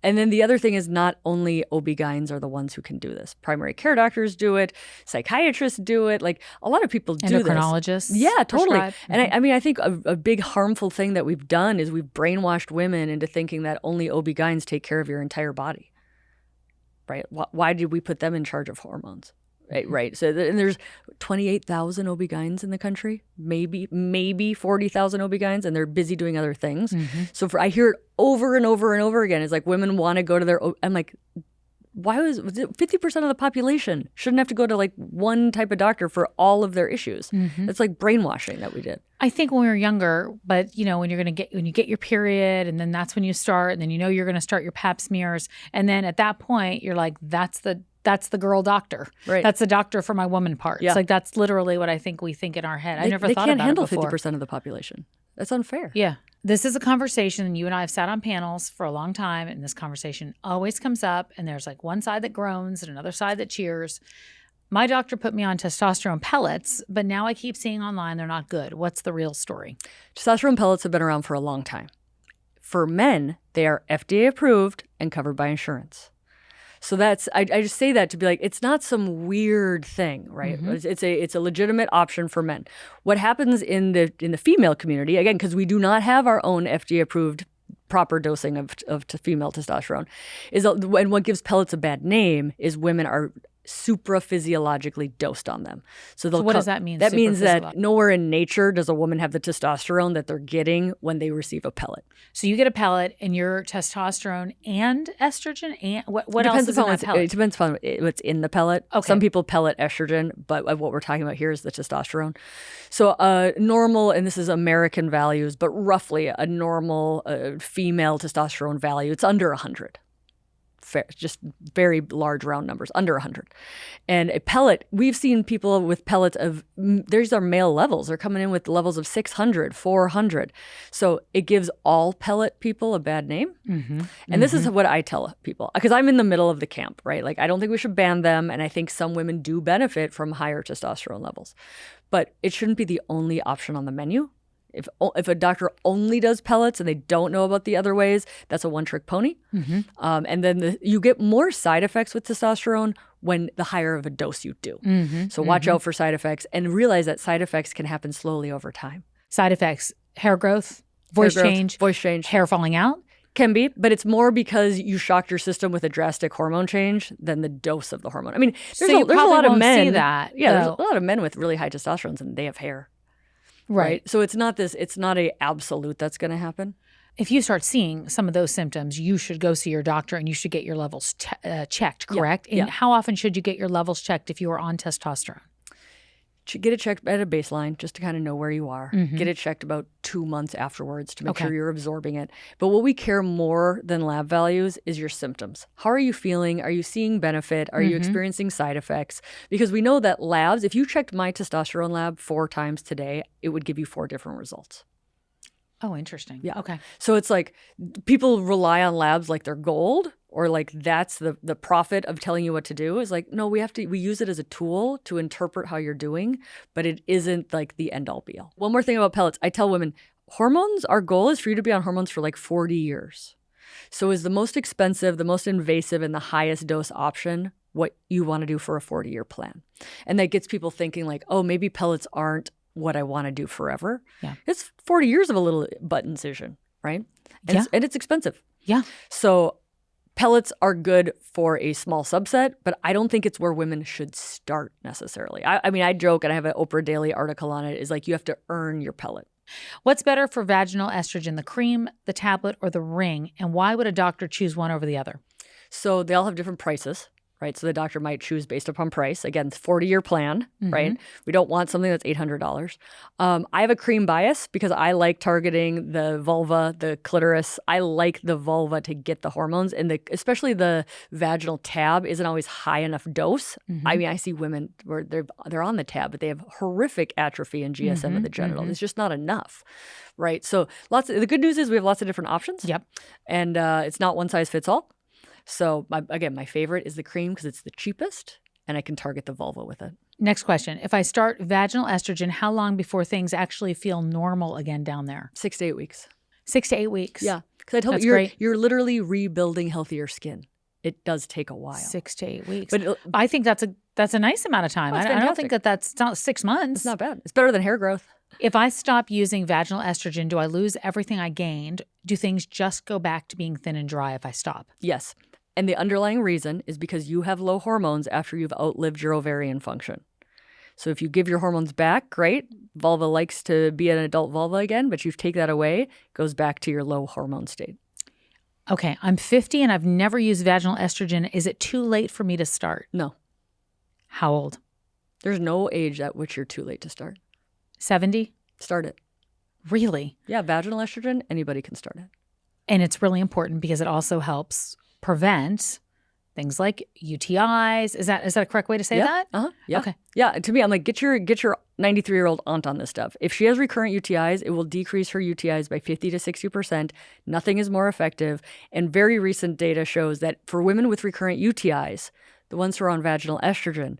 S1: and then the other thing is not only OB-GYNs are the ones who can do this. Primary care doctors do it. Psychiatrists do it. Like a lot of people do this.
S2: Endocrinologists.
S1: Yeah, totally. And I think a big harmful thing that we've done is we've brainwashed women into thinking that only OB-GYNs take care of your entire body. Right? Why did we put them in charge of hormones? Right. So and there's 28,000 OB-GYNs in the country, maybe 40,000 OB-GYNs, and they're busy doing other things. So I hear it over and over and over again. It's like women want to go to their, I'm like, why was it 50% of the population shouldn't have to go to like one type of doctor for all of their issues? It's like brainwashing that we did.
S2: I think when we were younger, but when you get your period, and then that's when you start, and then you're going to start your pap smears, and then at that point you're like, that's the girl doctor.
S1: Right.
S2: That's the doctor for my woman parts.
S1: Yeah.
S2: Like that's literally what I think we think in our head. I never thought about it before.
S1: They can't handle 50% of the population. That's unfair.
S2: Yeah. This is a conversation, and you and I have sat on panels for a long time, and this conversation always comes up, and there's like one side that groans and another side that cheers. My doctor put me on testosterone pellets, but now I keep seeing online they're not good. What's the real story?
S1: Testosterone pellets have been around for a long time. For men, they are FDA approved and covered by insurance. So that's I just say that to be like, it's not some weird thing, right? It's a legitimate option for men. What happens in the female community, again, because we do not have our own FDA approved proper dosing of female testosterone, is and what gives pellets a bad name is women are supraphysiologically dosed on them. So
S2: what does that mean?
S1: That means that nowhere in nature does a woman have the testosterone that they're getting when they receive a pellet.
S2: So you get a pellet and your testosterone and estrogen and what else is in that pellet?
S1: It depends upon what's in the pellet.
S2: Okay.
S1: Some people pellet estrogen, but what we're talking about here is the testosterone. So normal, and this is American values, but roughly a normal female testosterone value, it's under 100. Fair, just very large round numbers, under 100. And a pellet, we've seen people with pellets of, these are male levels. They're coming in with levels of 600, 400. So it gives all pellet people a bad name. And this is what I tell people, because I'm in the middle of the camp, right? Like, I don't think we should ban them. And I think some women do benefit from higher testosterone levels. But it shouldn't be the only option on the menu. If a doctor only does pellets and they don't know about the other ways, that's a one-trick pony. And then you get more side effects with testosterone when the higher of a dose you do. So watch out for side effects and realize that side effects can happen slowly over time.
S2: Side effects, hair growth, voice change, hair falling out?
S1: Can be, but it's more because you shocked your system with a drastic hormone change than the dose of the hormone. I mean, there's a lot of men.
S2: See that,
S1: there's a lot of men with really high testosterone and they have hair. Right. So it's not a absolute that's going to happen.
S2: If you start seeing some of those symptoms, you should go see your doctor and you should get your levels checked, correct? And how often should you get your levels checked if you are on testosterone?
S1: Get it checked at a baseline just to kind of know where you are. Get it checked about 2 months afterwards to make sure you're absorbing it. But what we care more than lab values is your symptoms. How are you feeling? Are you seeing benefit? Are you experiencing side effects? Because we know that labs, if you checked my testosterone lab 4 times today, it would give you 4 different results.
S2: Oh, interesting.
S1: Yeah.
S2: Okay.
S1: So it's like people rely on labs like they're gold, or like that's the profit of telling you what to do. Is like, no, we use it as a tool to interpret how you're doing, but it isn't like the end all be all. One more thing about pellets. I tell women, hormones, our goal is for you to be on hormones for like 40 years. So is the most expensive, the most invasive, and the highest dose option what you want to do for a 40-year plan? And that gets people thinking like, oh, maybe pellets aren't what I want to do forever.
S2: Yeah.
S1: It's 40 years of a little butt incision, right? And it's expensive.
S2: Yeah.
S1: So pellets are good for a small subset, but I don't think it's where women should start necessarily. I mean, I joke, and I have an Oprah Daily article on it, is like you have to earn your pellet.
S2: What's better for vaginal estrogen, the cream, the tablet, or the ring? And why would a doctor choose one over the other?
S1: So they all have different prices. Right. So the doctor might choose based upon price. Again, it's a 40-year plan, right? We don't want something that's $800. I have a cream bias because I like targeting the vulva, the clitoris. I like the vulva to get the hormones, and especially the vaginal tab isn't always high enough dose. I mean, I see women where they're on the tab, but they have horrific atrophy and GSM of the genital. It's just not enough. Right. So the good news is we have lots of different options.
S2: Yep.
S1: And it's not one size fits all. So, my favorite is the cream because it's the cheapest, and I can target the vulva with it.
S2: Next question. If I start vaginal estrogen, how long before things actually feel normal again down there?
S1: 6 to 8 weeks.
S2: 6 to 8 weeks?
S1: Yeah. Because I told you, you're literally rebuilding healthier skin. It does take a while.
S2: 6 to 8 weeks.
S1: But
S2: I think that's a nice amount of time. I don't think that's not 6 months.
S1: It's not bad. It's better than hair growth.
S2: If I stop using vaginal estrogen, do I lose everything I gained? Do things just go back to being thin and dry if I stop?
S1: Yes. And the underlying reason is because you have low hormones after you've outlived your ovarian function. So if you give your hormones back, great. Vulva likes to be an adult vulva again, but you take that away, it goes back to your low hormone state.
S2: Okay, I'm 50 and I've never used vaginal estrogen. Is it too late for me to start?
S1: No.
S2: How old?
S1: There's no age at which you're too late to start.
S2: 70?
S1: Start it.
S2: Really?
S1: Yeah, vaginal estrogen, anybody can start it.
S2: And it's really important because it also helps prevent things like UTIs. Is that a correct way to say that?
S1: Yeah. Okay. Yeah. To me, I'm like, get your 93-year-old aunt on this stuff. If she has recurrent UTIs, it will decrease her UTIs by 50 to 60%. Nothing is more effective. And very recent data shows that for women with recurrent UTIs, the ones who are on vaginal estrogen,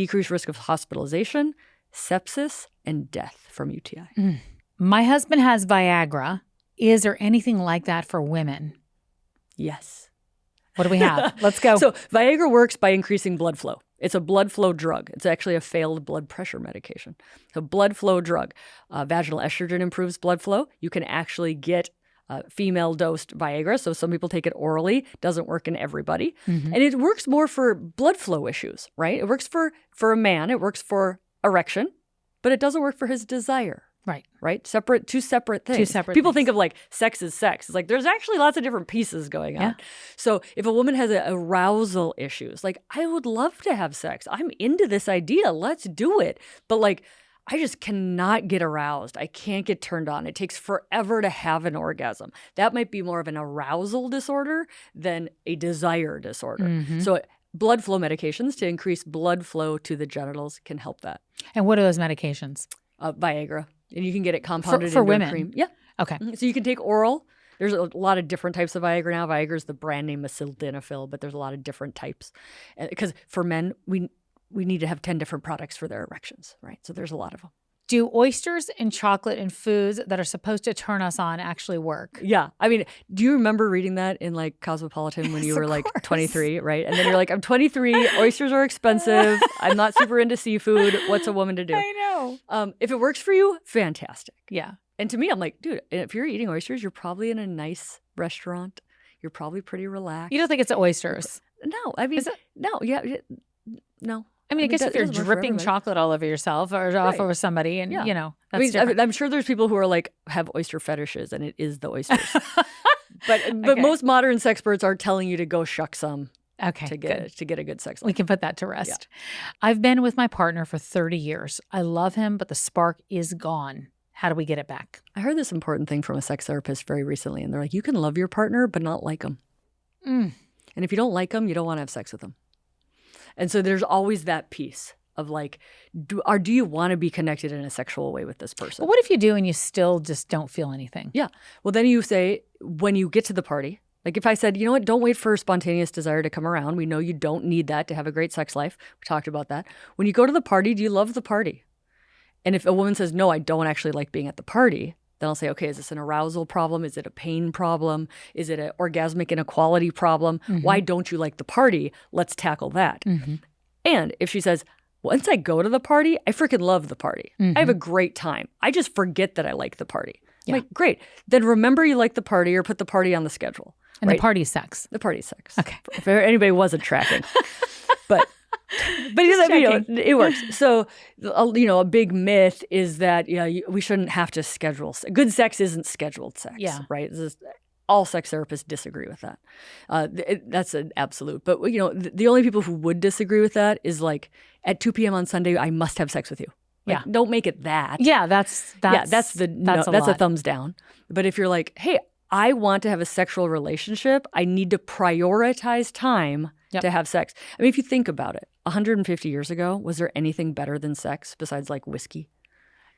S1: decreased risk of hospitalization, sepsis, and death from UTI.
S2: My husband has Viagra. Is there anything like that for women?
S1: Yes.
S2: What do we have? Let's go.
S1: So Viagra works by increasing blood flow. It's a blood flow drug. It's actually a failed blood pressure medication. So blood flow drug. Vaginal estrogen improves blood flow. You can actually get female-dosed Viagra. So some people take it orally. Doesn't work in everybody. And it works more for blood flow issues, right? It works for a man. It works for erection, but it doesn't work for his desire. Right? Two separate things. People think of like sex is sex. It's like there's actually lots of different pieces going on. So if a woman has arousal issues, like I would love to have sex. I'm into this idea. Let's do it. But like I just cannot get aroused. I can't get turned on. It takes forever to have an orgasm. That might be more of an arousal disorder than a desire disorder. So blood flow medications to increase blood flow to the genitals can help that.
S2: And what are those medications?
S1: Viagra. And you can get it compounded
S2: for
S1: into
S2: women.
S1: a cream. Yeah.
S2: Okay.
S1: So you can take oral. There's a lot of different types of Viagra now. Viagra is the brand name of sildenafil, but there's a lot of different types. Because for men, we need to have 10 different products for their erections, right? So there's a lot of them.
S2: Do oysters and chocolate and foods that are supposed to turn us on actually work?
S1: Yeah. I mean, do you remember reading that in like Cosmopolitan when you were like 23, right? And then you're like, I'm 23, oysters are expensive. I'm not super into seafood. What's a woman to do?
S2: I know.
S1: If it works for you, fantastic.
S2: Yeah.
S1: And to me, I'm like, dude, if you're eating oysters, you're probably in a nice restaurant. You're probably pretty relaxed.
S2: You don't think it's oysters?
S1: No. I mean, no. Yeah. No.
S2: I mean, I guess if you're dripping chocolate all over yourself or off over somebody and, you know, that's different.
S1: I'm sure there's people who are like, have oyster fetishes and it is the oysters. But most modern sexperts are telling you to go shuck some to get a good sex life.
S2: We can put that to rest. Yeah. I've been with my partner for 30 years. I love him, but the spark is gone. How do we get it back?
S1: I heard this important thing from a sex therapist very recently, and they're like, you can love your partner, but not like them. And if you don't like them, you don't want to have sex with them. And so there's always that piece of like, do you want to be connected in a sexual way with this person?
S2: But what if you do and you still just don't feel anything?
S1: Yeah. Well, then you say, when you get to the party, like if I said, you know what, don't wait for spontaneous desire to come around. We know you don't need that to have a great sex life. We talked about that. When you go to the party, do you love the party? And if a woman says, no, I don't actually like being at the party, then I'll say, okay, is this an arousal problem? Is it a pain problem? Is it an orgasmic inequality problem? Why don't you like the party? Let's tackle that. And if she says, once I go to the party, I freaking love the party. I have a great time. I just forget that I like the party. I'm like, great. Then remember you like the party or put the party on the schedule.
S2: And the party's sex.
S1: The party's sex.
S2: Okay.
S1: If anybody wasn't tracking. But it works. So, a big myth is that we shouldn't have to schedule. Good sex isn't scheduled sex, right? All sex therapists disagree with that. That's an absolute. But the only people who would disagree with that is like at 2 p.m. on Sunday, I must have sex with you. Like, don't make it that.
S2: Yeah, that's
S1: a thumbs down. But if you're like, hey, I want to have a sexual relationship, I need to prioritize time to have sex. I mean, if you think about it, 150 years ago, was there anything better than sex besides like whiskey?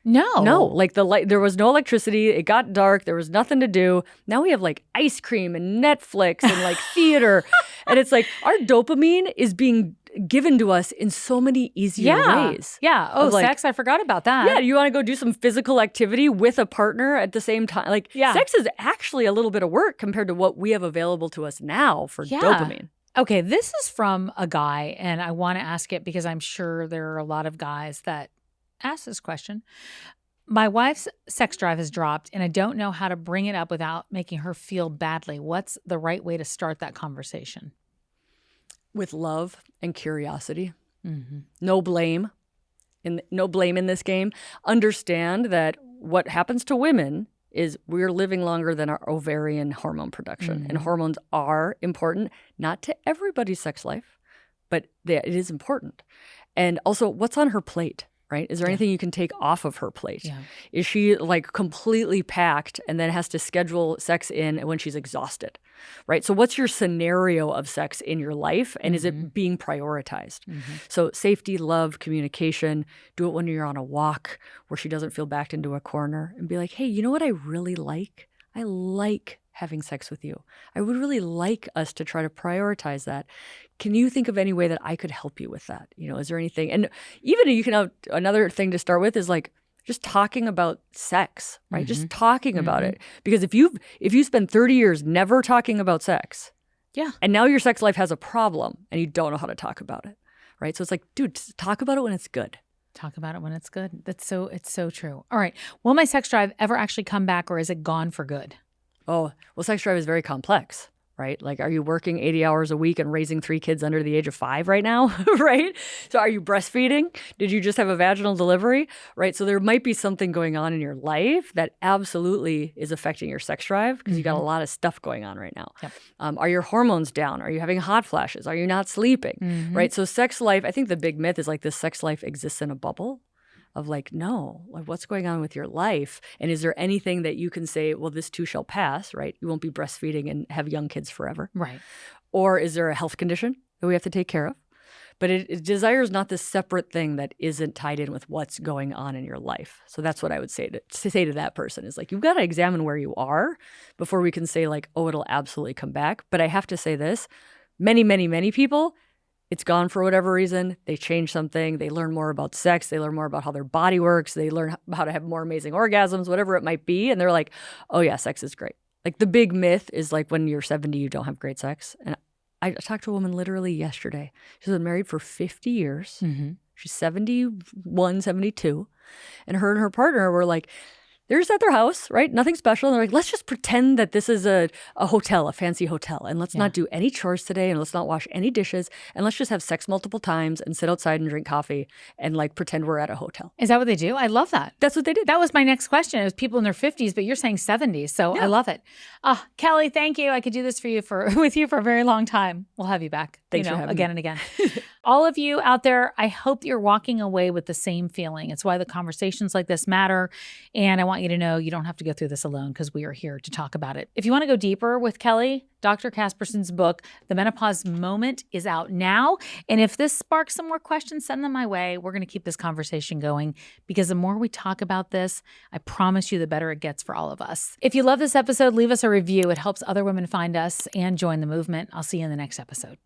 S1: No. Like there was no electricity. It got dark. There was nothing to do. Now we have like ice cream and Netflix and like theater. And it's like our dopamine is being given to us in so many easier ways.
S2: Yeah. Oh, sex. I forgot about that.
S1: Yeah. You want to go do some physical activity with a partner at the same time. Like sex is actually a little bit of work compared to what we have available to us now for dopamine.
S2: Okay. This is from a guy, and I want to ask it because I'm sure there are a lot of guys that ask this question. My wife's sex drive has dropped, and I don't know how to bring it up without making her feel badly. What's the right way to start that conversation?
S1: With love and curiosity. No blame. No blame in this game. Understand that what happens to women is we're living longer than our ovarian hormone production. And hormones are important, not to everybody's sex life, but it is important. And also, what's on her plate? Right? Is there anything you can take off of her plate? Yeah. Is she like completely packed and then has to schedule sex in when she's exhausted? Right? So what's your scenario of sex in your life, and is it being prioritized? So safety, love, communication, do it when you're on a walk where she doesn't feel backed into a corner, and be like, hey, you know what I really like? I like having sex with you. I would really like us to try to prioritize that. Can you think of any way that I could help you with that? Is there anything? And even you can have another thing to start with is like just talking about sex, right? Just talking about it. Because if you spend 30 years never talking about sex, and now your sex life has a problem and you don't know how to talk about it, right? So it's like, dude, just talk about it when it's good.
S2: Talk about it when it's good. It's so true. All right. Will my sex drive ever actually come back, or is it gone for good?
S1: Oh, well, sex drive is very complex, right? Like, are you working 80 hours a week and raising 3 kids under the age of 5 right now, right? So are you breastfeeding? Did you just have a vaginal delivery, right? So there might be something going on in your life that absolutely is affecting your sex drive because you got a lot of stuff going on right now.
S2: Yep.
S1: Are your hormones down? Are you having hot flashes? Are you not sleeping, right? So sex life, I think the big myth is like this sex life exists in a bubble. Of like, no, like what's going on with your life? And is there anything that you can say, well, this too shall pass, right? You won't be breastfeeding and have young kids forever.
S2: Right.
S1: Or is there a health condition that we have to take care of? But desire is not this separate thing that isn't tied in with what's going on in your life. So that's what I would say to that person is like, you've got to examine where you are before we can say like, oh, it'll absolutely come back. But I have to say this, many, many, many people, it's gone for whatever reason. They change something. They learn more about sex. They learn more about how their body works. They learn how to have more amazing orgasms, whatever it might be. And they're like, oh yeah, sex is great. Like the big myth is like when you're 70, you don't have great sex. And I talked to a woman literally yesterday. She's been married for 50 years. She's 71, 72. And her partner were like, they're just at their house, right? Nothing special. And they're like, let's just pretend that this is a hotel, a fancy hotel. And let's not do any chores today. And let's not wash any dishes. And let's just have sex multiple times and sit outside and drink coffee and like pretend we're at a hotel.
S2: Is that what they do? I love that.
S1: That's what they did.
S2: That was my next question. It was people in their 50s, but you're saying 70s. So I love it. Kelly, thank you. I could do this with you for a very long time. We'll have you back.
S1: Thanks for having me.
S2: Again and again. All of you out there, I hope you're walking away with the same feeling. It's why the conversations like this matter. And I want you to know you don't have to go through this alone because we are here to talk about it. If you want to go deeper with Kelly, Dr. Casperson's book, The Menopause Moment, is out now. And if this sparks some more questions, send them my way. We're going to keep this conversation going because the more we talk about this, I promise you the better it gets for all of us. If you love this episode, leave us a review. It helps other women find us and join the movement. I'll see you in the next episode.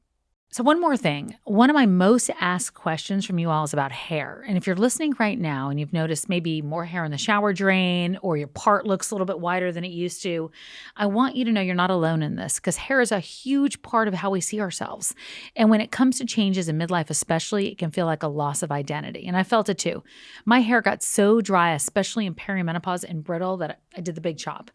S2: So one more thing. One of my most asked questions from you all is about hair. And if you're listening right now and you've noticed maybe more hair in the shower drain or your part looks a little bit wider than it used to, I want you to know you're not alone in this because hair is a huge part of how we see ourselves. And when it comes to changes in midlife especially, it can feel like a loss of identity. And I felt it too. My hair got so dry, especially in perimenopause and brittle, that I did the big chop.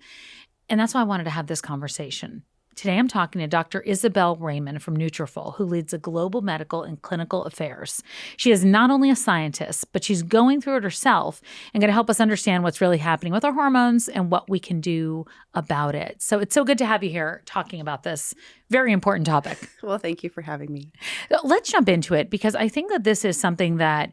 S2: And that's why I wanted to have this conversation. Today, I'm talking to Dr. Isabelle Raymond from Nutrafol, who leads the global medical and clinical affairs. She is not only a scientist, but she's going through it herself and going to help us understand what's really happening with our hormones and what we can do about it. So it's so good to have you here talking about this very important topic.
S3: Well, thank you for having me.
S2: Let's jump into it because I think that this is something that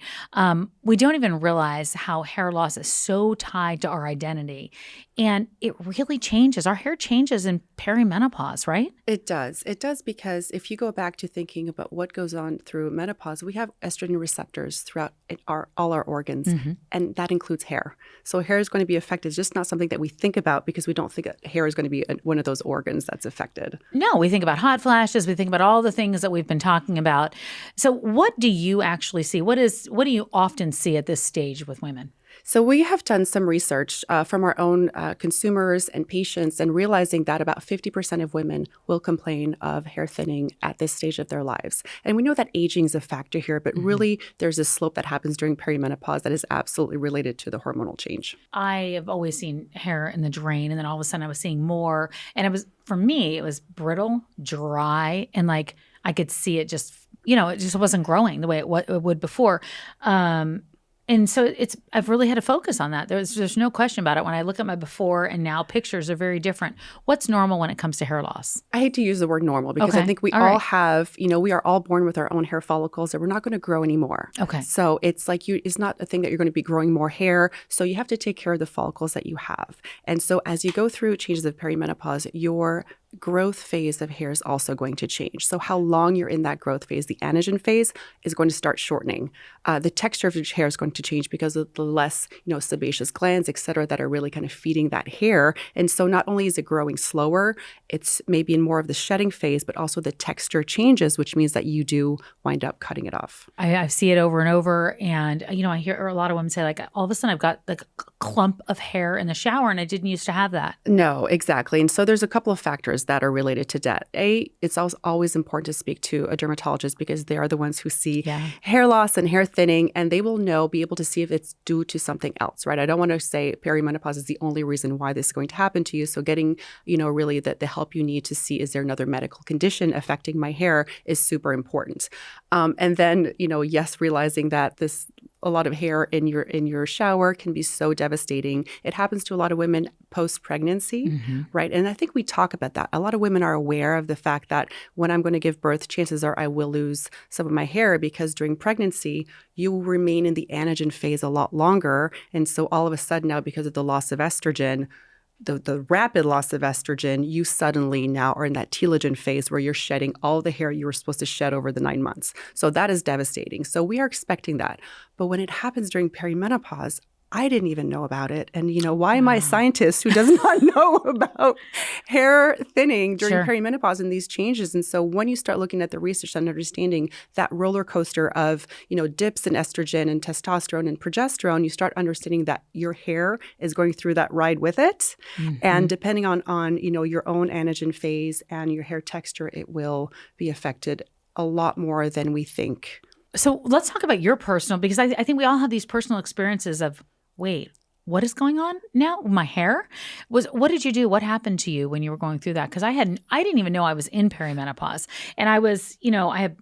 S2: we don't even realize how hair loss is so tied to our identity. And it really changes. Our hair changes in perimenopause, right?
S3: It does. It does because if you go back to thinking about what goes on through menopause, we have estrogen receptors throughout all our organs, and that includes hair. So hair is going to be affected. It's just not something that we think about because we don't think that hair is going to be one of those organs that's affected.
S2: No, we think about hot flashes. We think about all the things that we've been talking about. So what do you actually see? What do you often see at this stage with women?
S3: So we have done some research from our own consumers and patients and realizing that about 50% of women will complain of hair thinning at this stage of their lives. And we know that aging is a factor here, but really there's a slope that happens during perimenopause that is absolutely related to the hormonal change.
S2: I have always seen hair in the drain, and then all of a sudden I was seeing more. And for me, it was brittle, dry, and like I could see it just, it just wasn't growing the way it would before. And so I've really had to focus on that. There's no question about it. When I look at my before and now pictures are very different. What's normal when it comes to hair loss?
S3: I hate to use the word normal because I think we all have, we are all born with our own hair follicles and we're not going to grow anymore.
S2: Okay.
S3: So it's like it's not a thing that you're going to be growing more hair. So you have to take care of the follicles that you have. And so as you go through changes of perimenopause, your growth phase of hair is also going to change. So how long you're in that growth phase, the anagen phase, is going to start shortening. The texture of your hair is going to change because of the less, sebaceous glands, et cetera, that are really kind of feeding that hair. And so not only is it growing slower, it's maybe in more of the shedding phase, but also the texture changes, which means that you do wind up cutting it off.
S2: I see it over and over. And, I hear a lot of women say, like, all of a sudden I've got like a clump of hair in the shower and I didn't used to have that.
S3: No, exactly. And so there's a couple of factors that are related to that. It's always important to speak to a dermatologist because they are the ones who see hair loss and hair thinning, and they will be able to see if it's due to something else, right? I don't want to say perimenopause is the only reason why this is going to happen to you. So getting, really the help you need to see, is there another medical condition affecting my hair, is super important. And then, yes, realizing that a lot of hair in your shower can be so devastating. It happens to a lot of women post-pregnancy, right? And I think we talk about that. A lot of women are aware of the fact that when I'm going to give birth, chances are I will lose some of my hair, because during pregnancy, you will remain in the anagen phase a lot longer. And so all of a sudden now, because of the loss of estrogen, the rapid loss of estrogen, you suddenly now are in that telogen phase where you're shedding all the hair you were supposed to shed over the 9 months. So that is devastating. So we are expecting that. But when it happens during perimenopause, I didn't even know about it. And, why am I a scientist who does not know about hair thinning during perimenopause and these changes? And so when you start looking at the research and understanding that roller coaster of, dips in estrogen and testosterone and progesterone, you start understanding that your hair is going through that ride with it. And depending on your own anagen phase and your hair texture, it will be affected a lot more than we think.
S2: So let's talk about your personal, because I think we all have these personal experiences of, wait, what is going on now? My hair? What did you do? What happened to you when you were going through that? Because I didn't even know I was in perimenopause. And I was, I had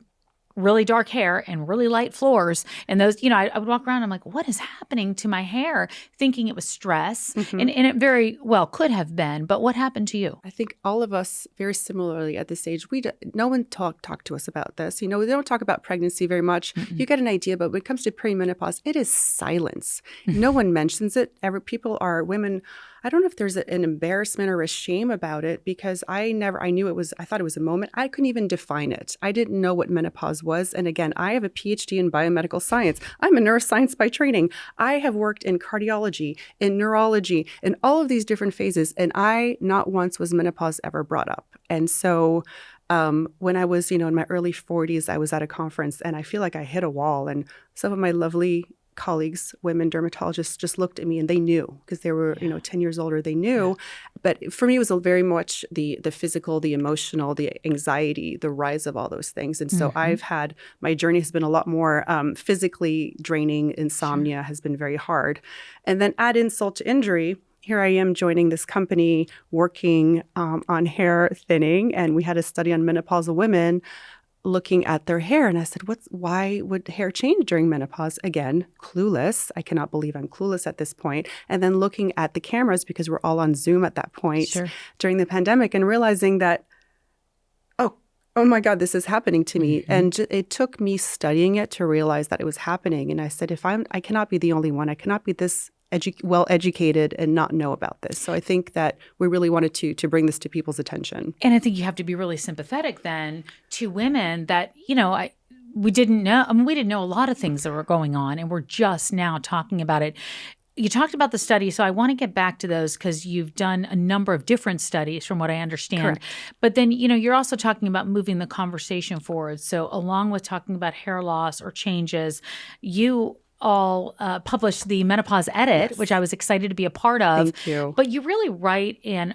S2: really dark hair and really light floors. And those, I would walk around, I'm like, what is happening to my hair? Thinking it was stress. And it very well could have been. But what happened to you?
S3: I think all of us very similarly at this age, no one talked to us about this. They don't talk about pregnancy very much. You get an idea, but when it comes to perimenopause, it is silence. No one mentions it. Women, I don't know if there's an embarrassment or a shame about it, because I thought it was a moment. I couldn't even define it. I didn't know what menopause was. And again, I have a PhD in biomedical science. I'm a neuroscience by training. I have worked in cardiology, in neurology, in all of these different phases. And not once was menopause ever brought up. And so when I was, in my early 40s, I was at a conference and I feel like I hit a wall, and some of my lovely colleagues, women dermatologists, just looked at me and they knew, because they were, 10 years older, they knew. But for me, it was very much the physical, the emotional, the anxiety, the rise of all those things. And so my journey has been a lot more physically draining. Insomnia has been very hard. And then add insult to injury, here I am joining this company working on hair thinning. And we had a study on menopausal women looking at their hair. And I said, why would hair change during menopause? Again, clueless. I cannot believe I'm clueless at this point. And then looking at the cameras, because we're all on Zoom at that point during the pandemic, and realizing that, oh my God, this is happening to me. And it took me studying it to realize that it was happening. And I said, I cannot be the only one. I cannot be this well-educated and not know about this. So I think that we really wanted to bring this to people's attention.
S2: And I think you have to be really sympathetic then to women that, we didn't know. I mean, we didn't know a lot of things that were going on, and we're just now talking about it. You talked about the study, so I want to get back to those because you've done a number of different studies from what I understand.
S3: Correct.
S2: But then, you're also talking about moving the conversation forward. So along with talking about hair loss or changes, you all published the Menopause Edit, which I was excited to be a part of.
S3: Thank you.
S2: But you really write an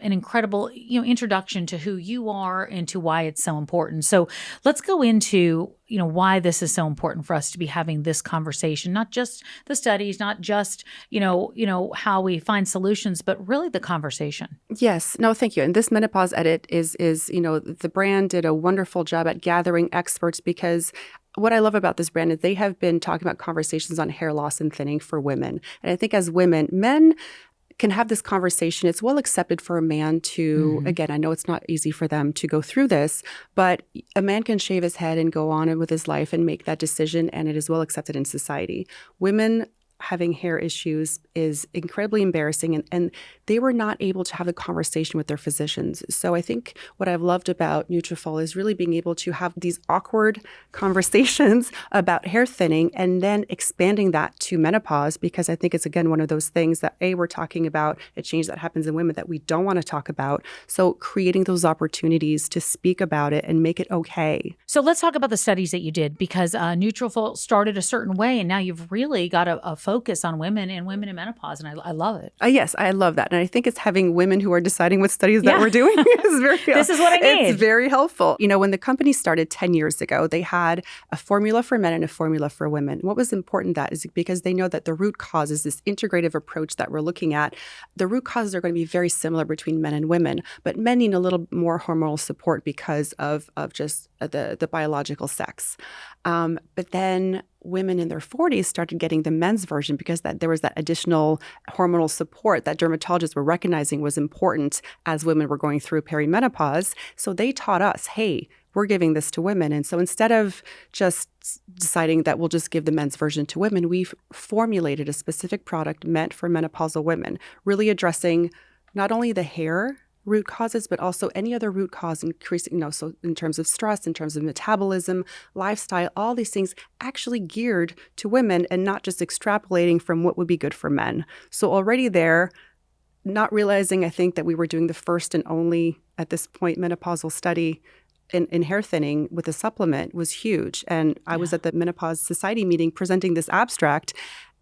S2: incredible introduction to who you are and to why it's so important. So let's go into why this is so important for us to be having this conversation, not just the studies, not just how we find solutions, but really the conversation.
S3: Yes. No, thank you. And this Menopause Edit is the brand did a wonderful job at gathering experts, because what I love about this brand is they have been talking about conversations on hair loss and thinning for women. And I think as women, men can have this conversation. It's well accepted for a man to, again, I know it's not easy for them to go through this, but a man can shave his head and go on with his life and make that decision, and it is well accepted in society. Women having hair issues is incredibly embarrassing, and they were not able to have a conversation with their physicians. So I think what I've loved about Nutrafol is really being able to have these awkward conversations about hair thinning and then expanding that to menopause, because I think it's, again, one of those things that, we're talking about a change that happens in women that we don't want to talk about. So creating those opportunities to speak about it and make it okay.
S2: So let's talk about the studies that you did, because Nutrafol started a certain way, and now you've really got a focus on women and women in menopause, and I love it.
S3: Yes, I love that. And I think it's having women who are deciding what studies that we're doing is very
S2: This is what I need.
S3: It's very helpful. When the company started 10 years ago, they had a formula for men and a formula for women. What was important that is because they know that the root cause is this integrative approach that we're looking at. The root causes are going to be very similar between men and women, but men need a little more hormonal support because of just the biological sex. But then women in their 40s started getting the men's version because there was that additional hormonal support that dermatologists were recognizing was important as women were going through perimenopause. So they taught us, hey, we're giving this to women. And so instead of just deciding that we'll just give the men's version to women, we've formulated a specific product meant for menopausal women, really addressing not only the hair root causes, but also any other root cause increasing, so in terms of stress, in terms of metabolism, lifestyle, all these things actually geared to women and not just extrapolating from what would be good for men. So already there, not realizing, I think, that we were doing the first and only, at this point, menopausal study in hair thinning with a supplement was huge. And I was at the Menopause Society meeting presenting this abstract,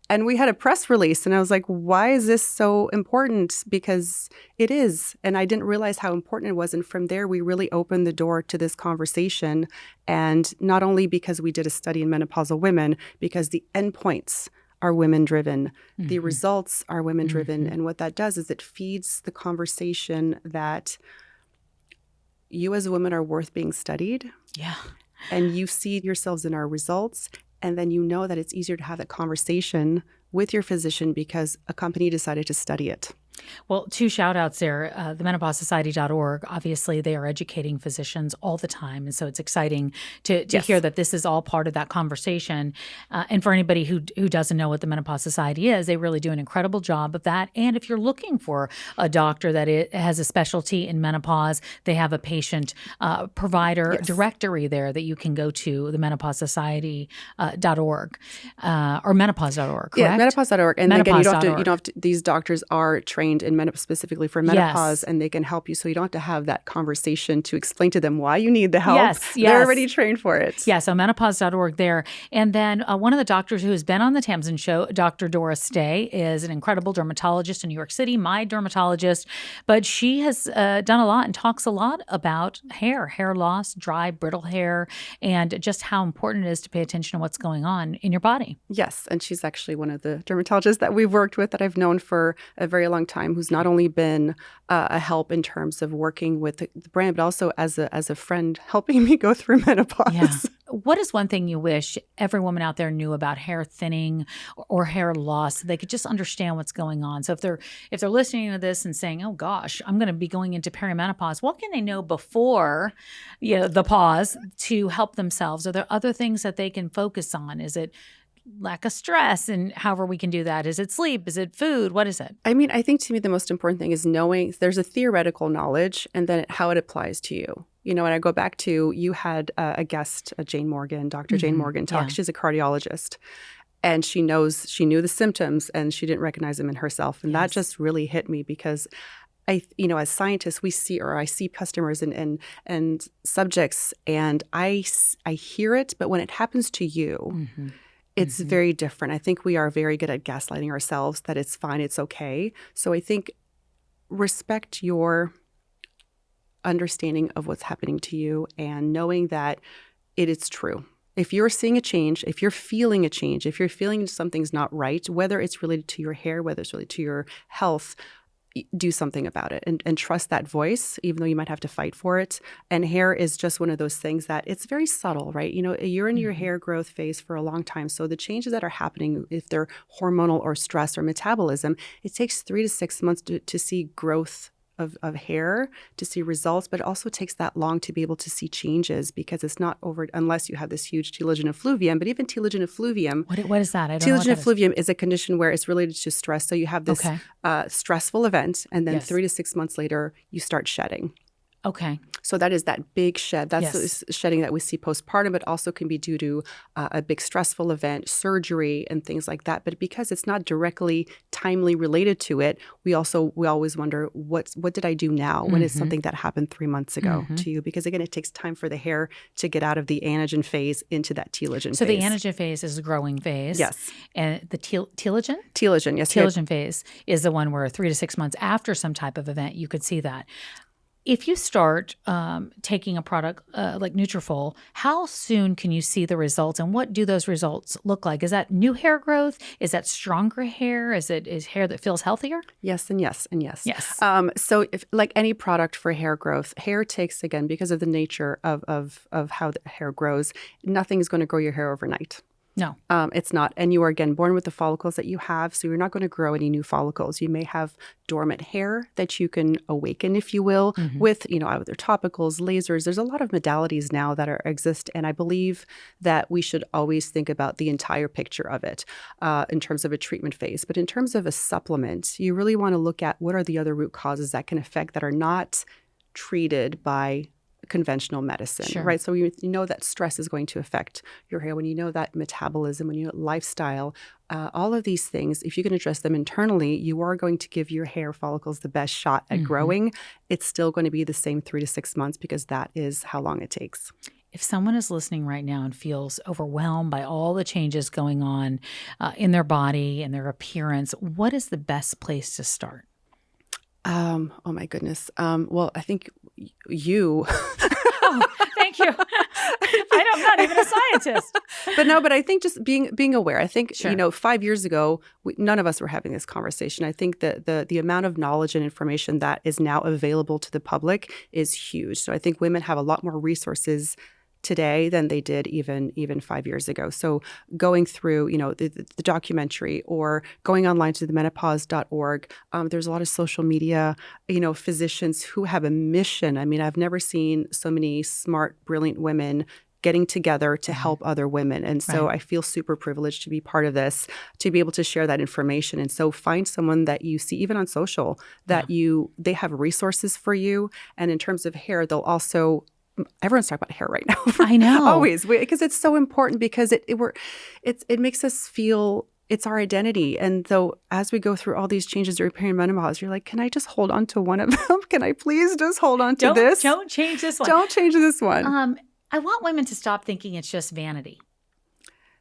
S3: and we had a press release, and I was like, why is this so important? Because it is. And I didn't realize how important it was. And from there, we really opened the door to this conversation. And not only because we did a study in menopausal women, because the endpoints are women-driven. Mm-hmm. The results are women-driven. Mm-hmm. And what that does is it feeds the conversation that you as a woman are worth being studied.
S2: Yeah.
S3: And you see yourselves in our results. And then you know that it's easier to have that conversation with your physician because a company decided to study it.
S2: Well, 2 shout outs there. The menopauseSociety.org, obviously they are educating physicians all the time. And so it's exciting to hear that this is all part of that conversation. And for anybody who doesn't know what the Menopause Society is, they really do an incredible job of that. And if you're looking for a doctor that has a specialty in menopause, they have a patient provider directory there that you can go to, the menopauseSociety.org or menopause.org, correct?
S3: Yeah, menopause.org. And again, you don't have to, these doctors are trained in specifically for menopause, and they can help you. So you don't have to have that conversation to explain to them why you need the help.
S2: Yes.
S3: They're already trained for it.
S2: Yeah, so menopause.org there. And then one of the doctors who has been on the Tamsen show, Dr. Doris Day, is an incredible dermatologist in New York City, my dermatologist. But she has done a lot and talks a lot about hair loss, dry, brittle hair, and just how important it is to pay attention to what's going on in your body.
S3: Yes, and she's actually one of the dermatologists that we've worked with that I've known for a very long time, who's not only been a help in terms of working with the brand, but also as a friend helping me go through menopause.
S2: Yeah. What is one thing you wish every woman out there knew about hair thinning or hair loss so they could just understand what's going on? So if they're listening to this and saying, oh gosh, I'm going to be going into perimenopause, what can they know before the pause to help themselves? Are there other things that they can focus on? Is it lack of stress, and however we can do that? Is it sleep? Is it food? What is it?
S3: I mean, I think to me the most important thing is knowing there's a theoretical knowledge and then how it applies to you. And I go back to, you had a guest, Jane Morgan, Dr. Jane Morgan talk. Yeah. She's a cardiologist. And she knew the symptoms and she didn't recognize them in herself. And that just really hit me because as scientists, I see customers and subjects, and I hear it, but when it happens to you, it's very different. I think we are very good at gaslighting ourselves that it's fine, it's okay. So I think respect your understanding of what's happening to you and knowing that it is true. If you're seeing a change, if you're feeling a change, if you're feeling something's not right, whether it's related to your hair, whether it's related to your health, do something about it and trust that voice, even though you might have to fight for it. And hair is just one of those things that it's very subtle, right? You're in your hair growth phase for a long time. So the changes that are happening, if they're hormonal or stress or metabolism, it takes 3 to 6 months to see growth of hair to see results, but it also takes that long to be able to see changes because it's not over unless you have this huge telogen effluvium. But even telogen effluvium,
S2: what is that? I don't know what
S3: telogen
S2: that is.
S3: effluvium is a condition where it's related to stress. So you have this stressful event, and then
S2: Yes.
S3: 3 to 6 months later, you start shedding.
S2: Okay.
S3: So that is that big shed. That's
S2: Yes.
S3: the shedding that we see postpartum, but also can be due to a big stressful event, surgery, and things like that. But because it's not directly timely related to it, we always wonder what did I do now? When is something that happened 3 months ago to you? Because again, it takes time for the hair to get out of the anagen phase into that telogen phase.
S2: So the anagen phase is the growing phase.
S3: Yes.
S2: And the telogen?
S3: Telogen, yes.
S2: Telogen phase is the one where 3 to 6 months after some type of event, you could see that. If you start taking a product like Nutrafol, how soon can you see the results, and what do those results look like? Is that new hair growth? Is that stronger hair? Is hair that feels healthier?
S3: Yes, and yes, and yes.
S2: Yes.
S3: So if, like any product for hair growth, hair takes, again, because of the nature of how the hair grows, nothing's going to grow your hair overnight.
S2: No.
S3: It's not. And you are, again, born with the follicles that you have, so you're not going to grow any new follicles. You may have dormant hair that you can awaken, if you will, with, either topicals, lasers. There's a lot of modalities now that exist, and I believe that we should always think about the entire picture of it in terms of a treatment phase. But in terms of a supplement, you really want to look at what are the other root causes that can affect that are not treated by conventional medicine,
S2: Sure.
S3: right? So you know that stress is going to affect your hair. When you know that metabolism, when you know lifestyle, all of these things, if you can address them internally, you are going to give your hair follicles the best shot at growing. It's still going to be the same 3 to 6 months because that is how long it takes.
S2: If someone is listening right now and feels overwhelmed by all the changes going on in their body and their appearance, what is the best place to start?
S3: Oh my goodness. Well, I think you.
S2: Oh, thank you. I'm not even a scientist.
S3: But I think just being aware. I think,
S2: Sure.
S3: 5 years ago, none of us were having this conversation. I think that the amount of knowledge and information that is now available to the public is huge. So I think women have a lot more resources today than they did even 5 years ago. So going through, the documentary or going online to the menopause.org, there's a lot of social media, physicians who have a mission. I mean, I've never seen so many smart, brilliant women getting together to help other women. And so I feel super privileged to be part of this, to be able to share that information. And so find someone that you see, even on social, that they have resources for you. And in terms of hair, they'll also everyone's talking about hair right now.
S2: I know.
S3: Always, because it's so important because it makes us feel it's our identity. And so as we go through all these changes during perimenopause, you're like, can I just hold on to one of them? Can I please just hold on to this?
S2: Don't change this one.
S3: Don't change this one.
S2: I want women to stop thinking it's just vanity.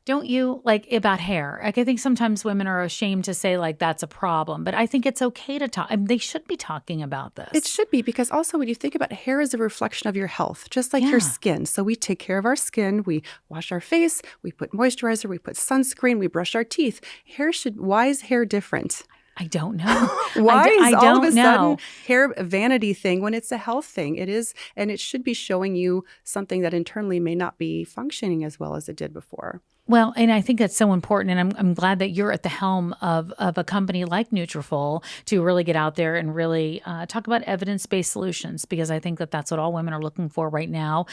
S2: Don't you? Like about hair. Like I think sometimes women are ashamed to say like that's a problem, but I think it's okay to talk. I mean, they should be talking about this.
S3: It should be, because also when you think about it, hair is a reflection of your health, just like your skin. So we take care of our skin. We wash our face. We put moisturizer. We put sunscreen. We brush our teeth. Why is hair different?
S2: I don't know.
S3: Why is all of a
S2: know.
S3: sudden hair a vanity thing when it's a health thing? It is, and it should be showing you something that internally may not be functioning as well as it did before.
S2: Well, and I think that's so important, and I'm glad that you're at the helm of a company like Nutrafol to really get out there and really talk about evidence-based solutions, because I think that that's what all women are looking for right now.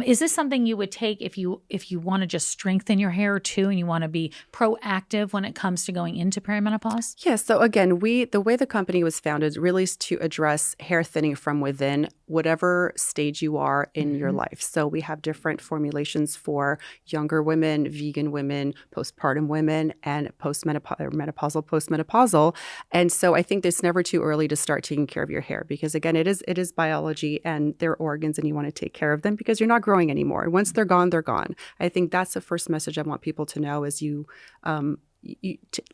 S2: Is this something you would take if you want to just strengthen your hair too, and you want to be proactive when it comes to going into perimenopause?
S3: Yes. So again, the way the company was founded really is to address hair thinning from within, whatever stage you are in your life. So we have different formulations for younger women, vegan women, postpartum women, and menopausal, postmenopausal. And so I think it's never too early to start taking care of your hair, because again, it is biology and they're organs, and you want to take care of them because you're not growing anymore. And once they're gone, they're gone. I think that's the first message I want people to know is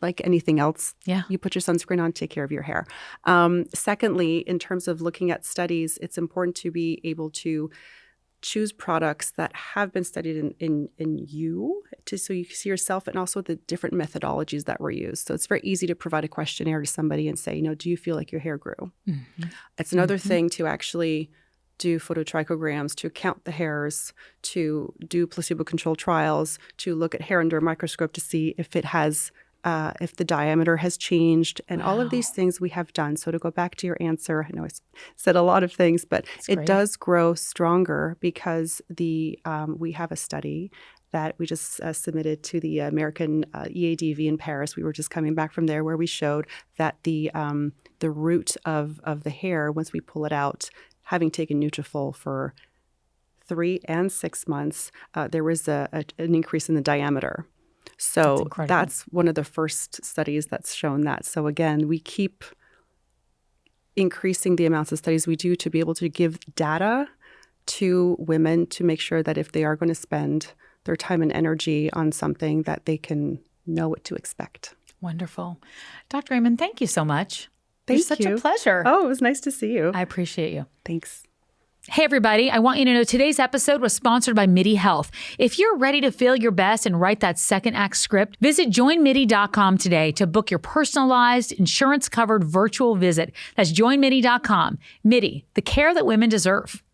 S3: like anything else, you put your sunscreen on, take care of your hair. Secondly, in terms of looking at studies, it's important to be able to choose products that have been studied in you, so you see yourself, and also the different methodologies that were used. So it's very easy to provide a questionnaire to somebody and say, do you feel like your hair grew? It's another thing to actually do phototrichograms, to count the hairs, to do placebo-controlled trials, to look at hair under a microscope to see if it has if the diameter has changed, and all of these
S2: Wow.
S3: things we have done. So to go back to your answer, I know I said a lot of things, but
S2: That's
S3: it
S2: great.
S3: does grow stronger because we have a study that we just submitted to the American EADV in Paris. We were just coming back from there, where we showed that the root of the hair, once we pull it out, having taken Nutrafol for 3 and 6 months, there was an increase in the diameter. So that's one of the first studies that's shown that. So again, we keep increasing the amounts of studies we do to be able to give data to women to make sure that if they are going to spend their time and energy on something, that they can know what to expect.
S2: Wonderful. Dr. Raymond, thank you so much.
S3: Thank
S2: You're such
S3: you.
S2: a pleasure.
S3: Oh, it was nice to see you.
S2: I appreciate you.
S3: Thanks.
S2: Hey, everybody. I want you to know today's episode was sponsored by MIDI Health. If you're ready to feel your best and write that second act script, visit joinmidi.com today to book your personalized, insurance-covered virtual visit. That's joinmidi.com. MIDI, the care that women deserve.